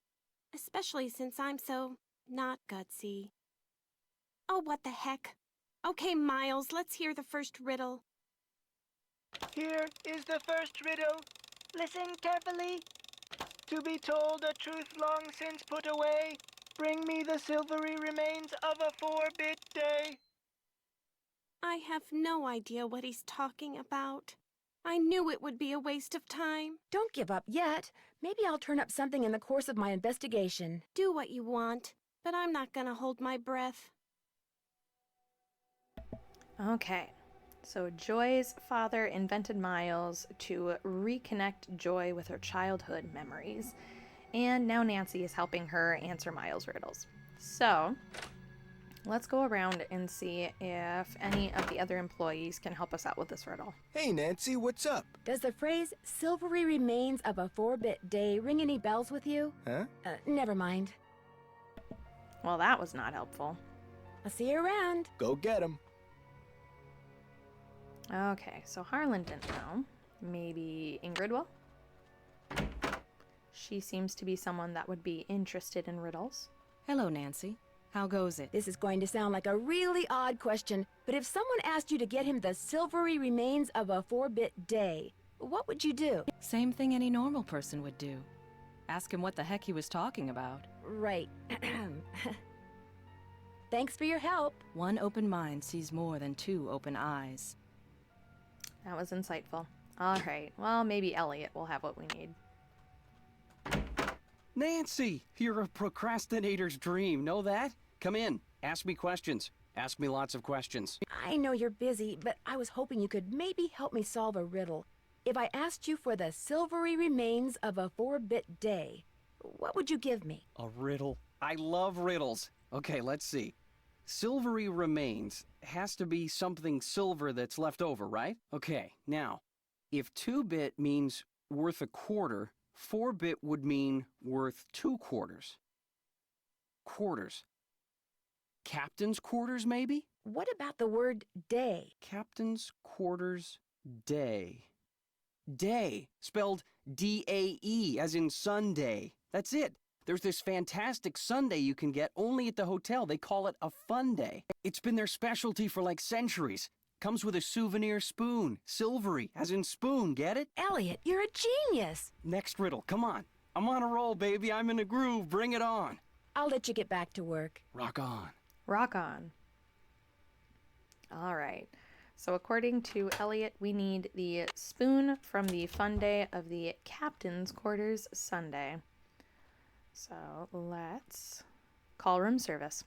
Especially since I'm so not gutsy. Oh, what the heck. Okay, Miles, let's hear the first riddle. Here is the first riddle. Listen carefully. To be told a truth long since put away, bring me the silvery remains of a 4-bit day. I have no idea what he's talking about. I knew it would be a waste of time. Don't give up yet. Maybe I'll turn up something in the course of my investigation. Do what you want, but I'm not gonna hold my breath. Okay, so Joy's father invented Miles to reconnect Joy with her childhood memories, and now Nancy is helping her answer Miles' riddles. So, let's go around and see if any of the other employees can help us out with this riddle. Hey, Nancy, what's up? Does the phrase silvery remains of a 4-bit day ring any bells with you? Huh? Never mind. Well, that was not helpful. I'll see you around. Go get 'em. Okay, so Harlan didn't know. Maybe Ingrid will? She seems to be someone that would be interested in riddles. Hello, Nancy. How goes it? This is going to sound like a really odd question, but if someone asked you to get him the silvery remains of a 4-bit day, what would you do? Same thing any normal person would do. Ask him what the heck he was talking about. Right. Thanks for your help. One open mind sees more than 2 open eyes. That was insightful. All right, well, maybe Elliot will have what we need. Nancy, you're a procrastinator's dream. Know that? Come in. Ask me questions. Ask me lots of questions. I know you're busy, but I was hoping you could maybe help me solve a riddle. If I asked you for the silvery remains of a 4-bit day, what would you give me? A riddle? I love riddles. Okay, let's see. Silvery remains has to be something silver that's left over, right? Okay, now, if 2-bit means worth a quarter, 4-bit would mean worth 2 quarters. Quarters. Captain's quarters, maybe? What about the word day? Captain's quarters day. Day, spelled D-A-E, as in Sunday. That's it. There's this fantastic sundae you can get only at the hotel. They call it a fun day. It's been their specialty for like centuries. Comes with a souvenir spoon. Silvery, as in spoon, get it? Elliot, you're a genius. Next riddle, come on. I'm on a roll, baby. I'm in a groove. Bring it on. I'll let you get back to work. Rock on. Rock on. All right. So according to Elliot, we need the spoon from the fun day of the captain's quarters Sunday. So let's call room service.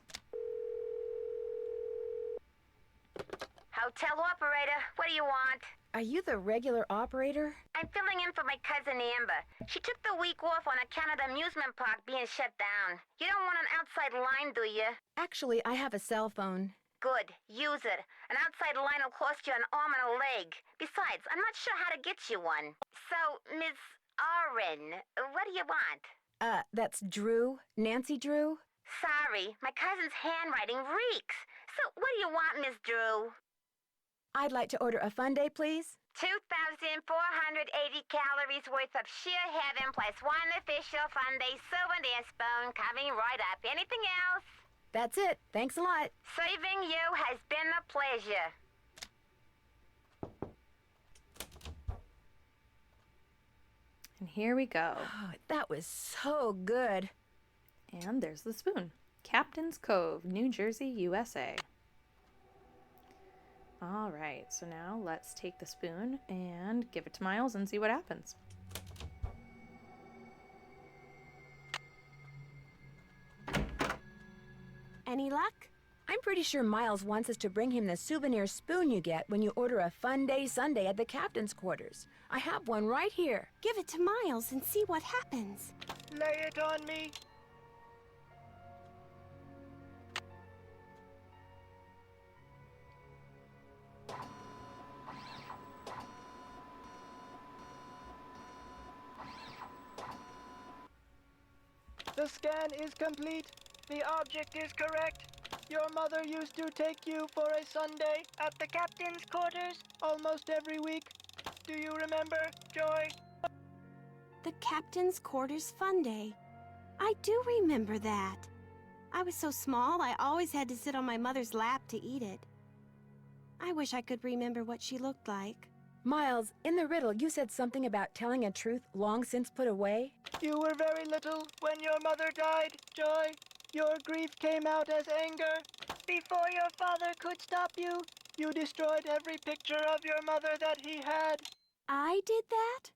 Hotel operator, what do you want? Are you the regular operator? I'm filling in for my cousin Amber. She took the week off on account of the amusement park being shut down. You don't want an outside line, do you? Actually, I have a cell phone. Good. Use it. An outside line will cost you an arm and a leg. Besides, I'm not sure how to get you one. So, Miss Oren, what do you want? That's Drew. Nancy Drew? Sorry, my cousin's handwriting reeks. So, what do you want, Miss Drew? I'd like to order a fun day, please. 2,480 calories worth of sheer heaven plus one official fun day souvenir spoon coming right up. Anything else? That's it. Thanks a lot. Serving you has been a pleasure. And here we go. Oh, that was so good. And there's the spoon. Captain's Cove, New Jersey, USA. All right, so now let's take the spoon and give it to Miles and see what happens. Any luck? I'm pretty sure Miles wants us to bring him the souvenir spoon you get when you order a fun day Sunday at the captain's quarters. I have one right here. Give it to Miles and see what happens. Lay it on me. The scan is complete. The object is correct. Your mother used to take you for a Sunday at the captain's quarters almost every week. Do you remember, Joy? The captain's quarters fun day. I do remember that. I was so small, I always had to sit on my mother's lap to eat it. I wish I could remember what she looked like. Miles, in the riddle, you said something about telling a truth long since put away. You were very little when your mother died, Joy. Your grief came out as anger. Before your father could stop you, you destroyed every picture of your mother that he had. I did that?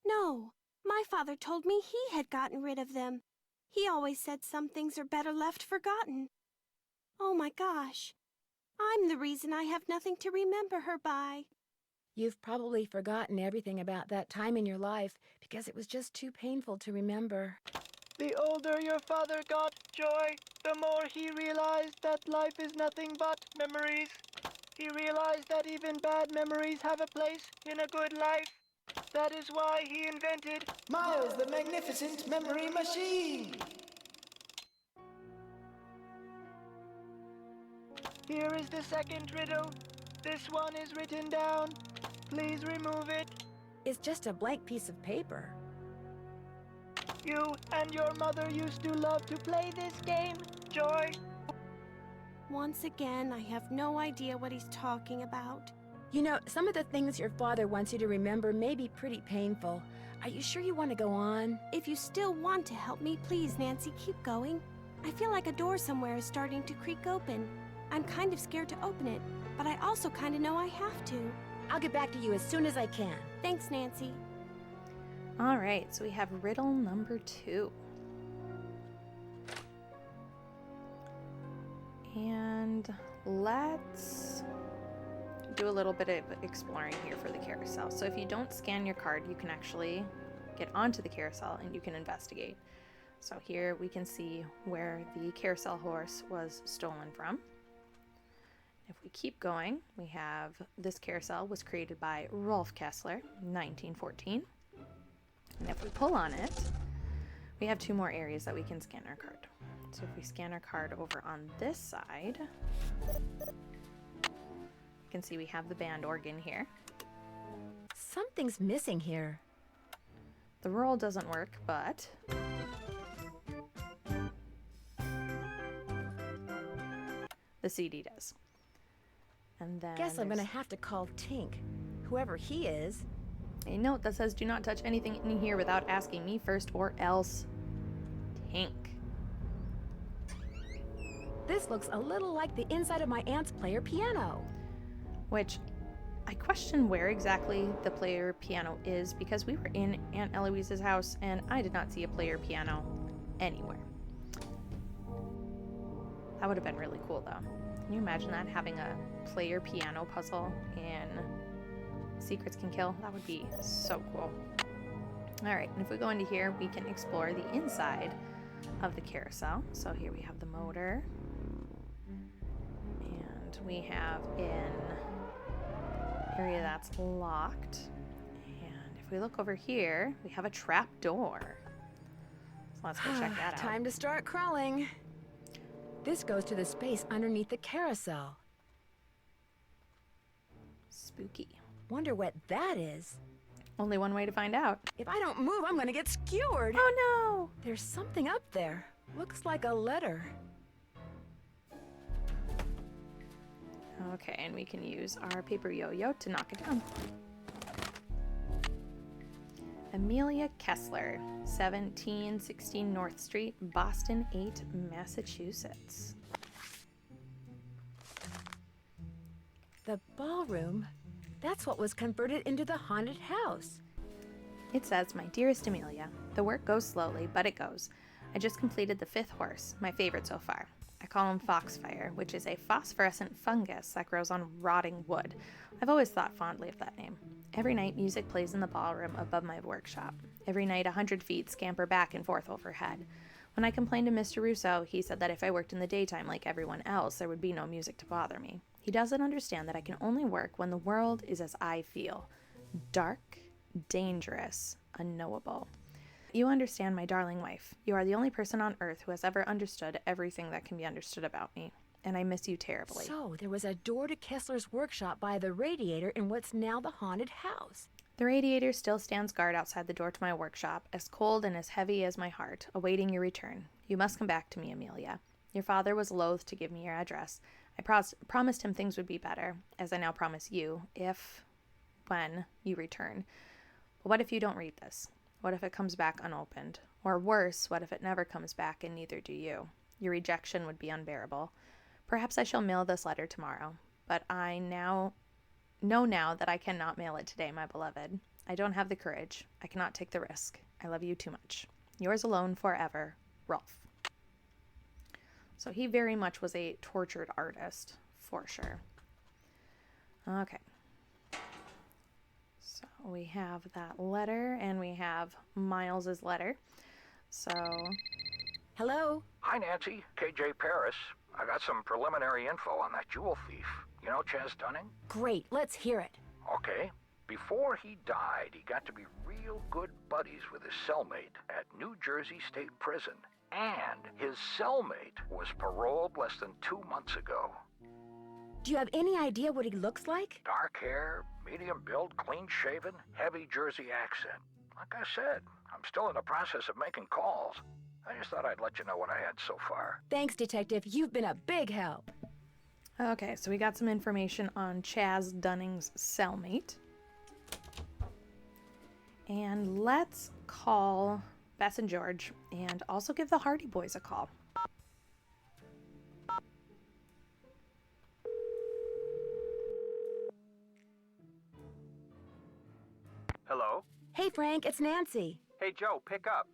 No, my father told me he had gotten rid of them. He always said some things are better left forgotten. Oh my gosh, I'm the reason I have nothing to remember her by. You've probably forgotten everything about that time in your life because it was just too painful to remember. The older your father got, Joy, the more he realized that life is nothing but memories. He realized that even bad memories have a place in a good life. That is why he invented Miles the Magnificent Memory Machine! Here is the second riddle. This one is written down. Please remove it. It's just a blank piece of paper. You and your mother used to love to play this game, Joy. Once again, I have no idea what he's talking about. You know, some of the things your father wants you to remember may be pretty painful. Are you sure you want to go on? If you still want to help me, please, Nancy, keep going. I feel like a door somewhere is starting to creak open. I'm kind of scared to open it, but I also kind of know I have to. I'll get back to you as soon as I can. Thanks, Nancy. All right, so we have riddle number 2. And let's do a little bit of exploring here for the carousel. So if you don't scan your card, you can actually get onto the carousel and you can investigate. So here we can see where the carousel horse was stolen from. If we keep going, we have this carousel was created by Rolf Kessler, 1914. And if we pull on it, we have 2 more areas that we can scan our card. So if we scan our card over on this side, you can see we have the band organ here. Something's missing here. The roll doesn't work, but the CD does. And then Guess I'm gonna have to call Tink, whoever he is. A note that says, "Do not touch anything in here without asking me first, or else." Tink. This looks a little like the inside of my aunt's player piano. Which I question where exactly the player piano is, because we were in Aunt Eloise's house and I did not see a player piano anywhere. That would have been really cool though. Can you imagine that, having a player piano puzzle in Secrets Can Kill? That would be so cool. Alright, and if we go into here, we can explore the inside of the carousel. So here we have the motor. And we have an area that's locked. And if we look over here, we have a trap door. So let's go check that out. Time to start crawling. This goes to the space underneath the carousel. Spooky. Wonder what that is. Only one way to find out. If I don't move, I'm gonna get skewered. Oh no! There's something up there. Looks like a letter. Okay, and we can use our paper yo-yo to knock it down. Amelia Kessler, 1716 North Street, Boston 8, Massachusetts. The ballroom? That's what was converted into the haunted house. It says, "My dearest Amelia, the work goes slowly, but it goes. I just completed the 5th horse, my favorite so far. I call him Foxfire, which is a phosphorescent fungus that grows on rotting wood. I've always thought fondly of that name. Every night music plays in the ballroom above my workshop. Every night 100 feet scamper back and forth overhead. When I complained to Mr. Rousseau, he said that if I worked in the daytime like everyone else, there would be no music to bother me. He doesn't understand that I can only work when the world is as I feel. Dark, dangerous, unknowable. You understand, my darling wife. You are the only person on earth who has ever understood everything that can be understood about me. And I miss you terribly." So, there was a door to Kessler's workshop by the radiator in what's now the haunted house. The radiator still stands guard outside the door to my workshop, as cold and as heavy as my heart, awaiting your return. You must come back to me, Amelia. Your father was loath to give me your address. I promised him things would be better, as I now promise you, when you return. But what if you don't read this? What if it comes back unopened? Or worse, what if it never comes back and neither do you? Your rejection would be unbearable. Perhaps I shall mail this letter tomorrow, but I know now that I cannot mail it today, my beloved. I don't have the courage. I cannot take the risk. I love you too much. Yours alone forever, Rolf. So he very much was a tortured artist, for sure. Okay. So we have that letter, and we have Miles's letter. So... Hello? Hi, Nancy. KJ Paris. I got some preliminary info on that jewel thief. You know Chaz Dunning? Great, let's hear it. Okay. Before he died, he got to be real good buddies with his cellmate at New Jersey State Prison. And his cellmate was paroled less than 2 months ago. Do you have any idea what he looks like? Dark hair, medium build, clean-shaven, heavy Jersey accent. Like I said, I'm still in the process of making calls. I just thought I'd let you know what I had so far. Thanks, Detective. You've been a big help. Okay, so we got some information on Chaz Dunning's cellmate. And let's call Bess and George, and also give the Hardy Boys a call. Hello? Hey, Frank, it's Nancy. Hey, Joe, pick up.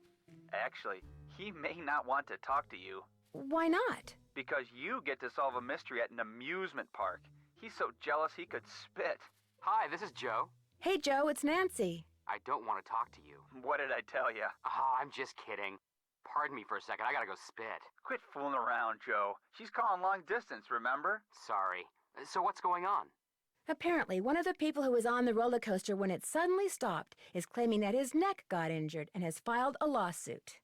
Actually, he may not want to talk to you. Why not? Because you get to solve a mystery at an amusement park. He's so jealous he could spit. Hi, this is Joe. Hey, Joe, it's Nancy. I don't want to talk to you. What did I tell you? Oh, I'm just kidding. Pardon me for a second. I gotta go spit. Quit fooling around, Joe. She's calling long distance, remember? Sorry. So what's going on? Apparently, one of the people who was on the roller coaster when it suddenly stopped is claiming that his neck got injured and has filed a lawsuit.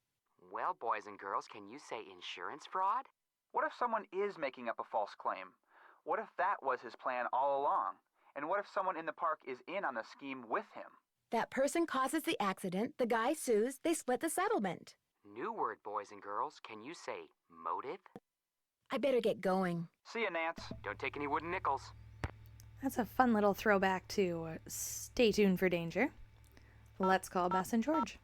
Well, boys and girls, can you say insurance fraud? What if someone is making up a false claim? What if that was his plan all along? And what if someone in the park is in on the scheme with him? That person causes the accident, the guy sues, they split the settlement. New word, boys and girls. Can you say motive? I better get going. See ya, Nance. Don't take any wooden nickels. That's a fun little throwback to Stay Tuned for Danger. Let's call Bess and George.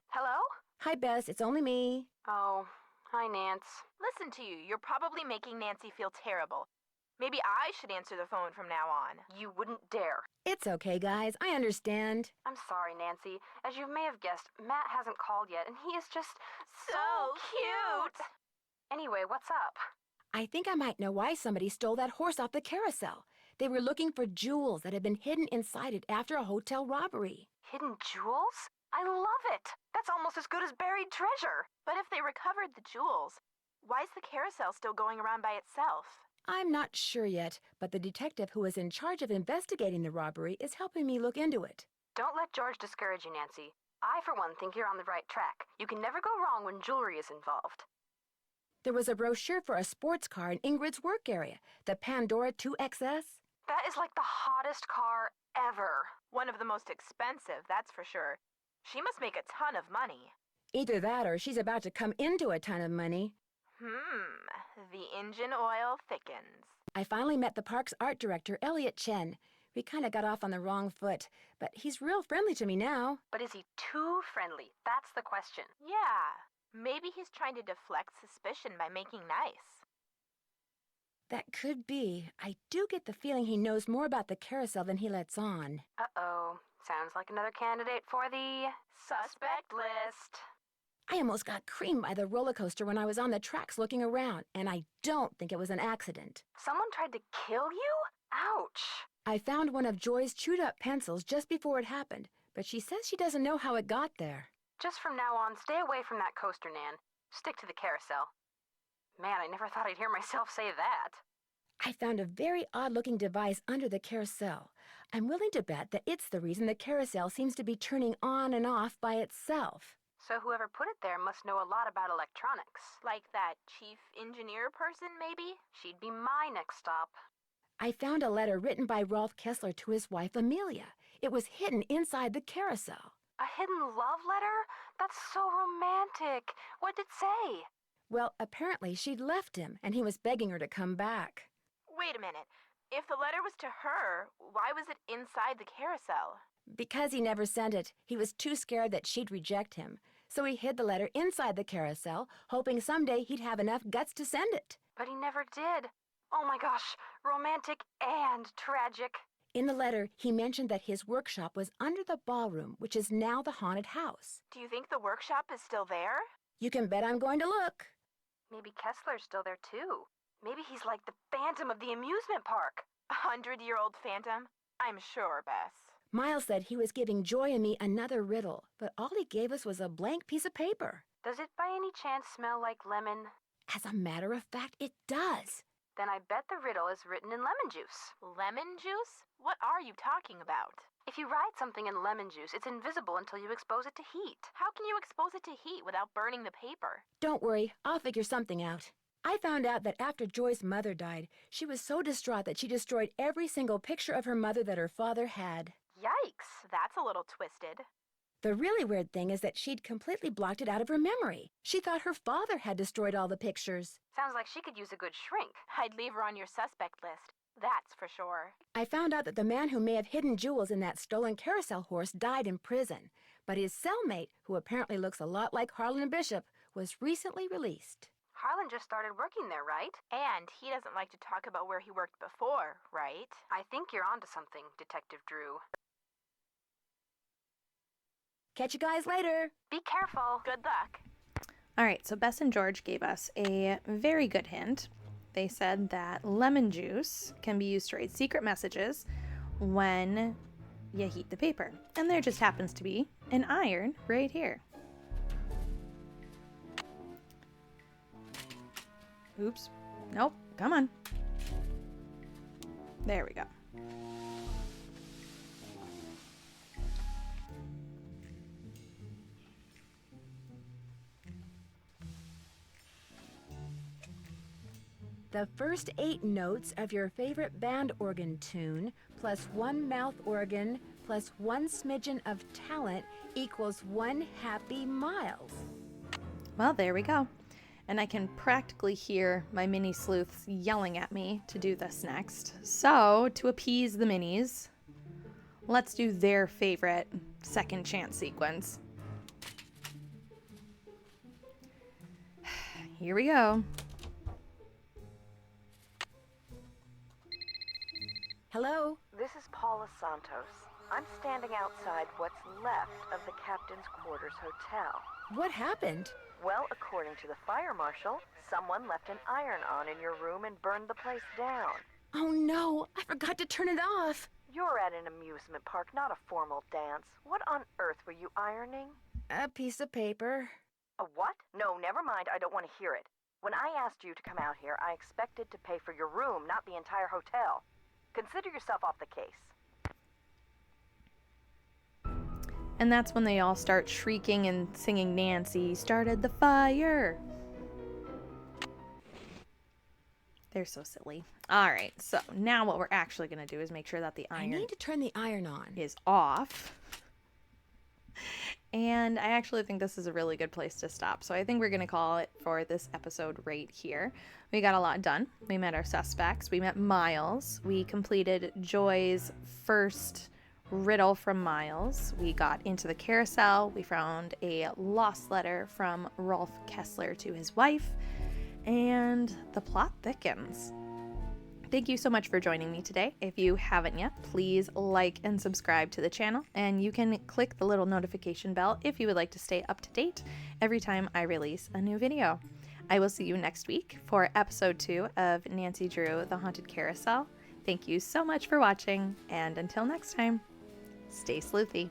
Hello? Hi, Bess. It's only me. Oh, hi, Nance. Listen to you. You're probably making Nancy feel terrible. Maybe I should answer the phone from now on. You wouldn't dare. It's okay, guys. I understand. I'm sorry, Nancy. As you may have guessed, Matt hasn't called yet, and he is just so cute. Anyway, what's up? I think I might know why somebody stole that horse off the carousel. They were looking for jewels that had been hidden inside it after a hotel robbery. Hidden jewels? I love it. That's almost as good as buried treasure. But if they recovered the jewels, why is the carousel still going around by itself? I'm not sure yet, but the detective who is in charge of investigating the robbery is helping me look into it. Don't let George discourage you, Nancy. I, for one, think you're on the right track. You can never go wrong when jewelry is involved. There was a brochure for a sports car in Ingrid's work area, the Pandora 2XS. That is like the hottest car ever. One of the most expensive, that's for sure. She must make a ton of money. Either that or she's about to come into a ton of money. The engine oil thickens. I finally met the park's art director, Elliot Chen. We kind of got off on the wrong foot, but he's real friendly to me now. But is he too friendly? That's the question. Yeah, maybe he's trying to deflect suspicion by making nice. That could be. I do get the feeling he knows more about the carousel than he lets on. Uh-oh. Sounds like another candidate for the suspect list. I almost got creamed by the roller coaster when I was on the tracks looking around, and I don't think it was an accident. Someone tried to kill you? Ouch. I found one of Joy's chewed-up pencils just before it happened, but she says she doesn't know how it got there. Just from now on, stay away from that coaster, Nan. Stick to the carousel. Man, I never thought I'd hear myself say that. I found a very odd-looking device under the carousel. I'm willing to bet that it's the reason the carousel seems to be turning on and off by itself. So whoever put it there must know a lot about electronics. Like that chief engineer person, maybe? She'd be my next stop. I found a letter written by Rolf Kessler to his wife, Amelia. It was hidden inside the carousel. A hidden love letter? That's so romantic. What'd it say? Well, apparently she'd left him, and he was begging her to come back. Wait a minute. If the letter was to her, why was it inside the carousel? Because he never sent it. He was too scared that she'd reject him. So he hid the letter inside the carousel, hoping someday he'd have enough guts to send it. But he never did. Oh my gosh, romantic and tragic. In the letter, he mentioned that his workshop was under the ballroom, which is now the haunted house. Do you think the workshop is still there? You can bet I'm going to look. Maybe Kessler's still there too. Maybe he's like the phantom of the amusement park. 100-year-old phantom? I'm sure, Bess. Miles said he was giving Joy and me another riddle, but all he gave us was a blank piece of paper. Does it by any chance smell like lemon? As a matter of fact, it does. Then I bet the riddle is written in lemon juice. Lemon juice? What are you talking about? If you write something in lemon juice, it's invisible until you expose it to heat. How can you expose it to heat without burning the paper? Don't worry, I'll figure something out. I found out that after Joy's mother died, she was so distraught that she destroyed every single picture of her mother that her father had. Yikes, that's a little twisted. The really weird thing is that she'd completely blocked it out of her memory. She thought her father had destroyed all the pictures. Sounds like she could use a good shrink. I'd leave her on your suspect list. That's for sure. I found out that the man who may have hidden jewels in that stolen carousel horse died in prison, but his cellmate, who apparently looks a lot like Harlan Bishop, was recently released. Harlan just started working there, right? And he doesn't like to talk about where he worked before, right? I think you're onto something, Detective Drew. Catch you guys later. Be careful. Good luck. All right, so Bess and George gave us a very good hint. They said that lemon juice can be used to write secret messages when you heat the paper. And there just happens to be an iron right here. Oops. Nope. Come on. There we go. The first 8 notes of your favorite band organ tune, plus 1 mouth organ, plus 1 smidgen of talent equals 1 happy miles. Well, there we go. And I can practically hear my mini sleuths yelling at me to do this next. So, to appease the minis, let's do their favorite second chance sequence. Here we go. Hello? This is Paula Santos. I'm standing outside what's left of the Captain's Quarters Hotel. What happened? Well, according to the fire marshal, someone left an iron on in your room and burned the place down. Oh no, I forgot to turn it off. You're at an amusement park, not a formal dance. What on earth were you ironing? A piece of paper. A what? No, never mind, I don't want to hear it. When I asked you to come out here, I expected to pay for your room, not the entire hotel. Consider yourself off the case. And that's when they all start shrieking and singing Nancy started the fire. They're so silly. All right, so now what we're actually going to do is make sure that the iron I need to turn the iron on. Is off. And I actually think this is a really good place to stop. So I think we're going to call it for this episode right here. We got a lot done. We met our suspects. We met Miles. We completed Joy's first riddle from Miles. We got into the carousel. We found a lost letter from Rolf Kessler to his wife. And the plot thickens. Thank you so much for joining me today. If you haven't yet, please like and subscribe to the channel, and you can click the little notification bell if you would like to stay up to date every time I release a new video. I will see you next week for episode 2 of Nancy Drew, The Haunted Carousel. Thank you so much for watching, and until next time, stay sleuthy.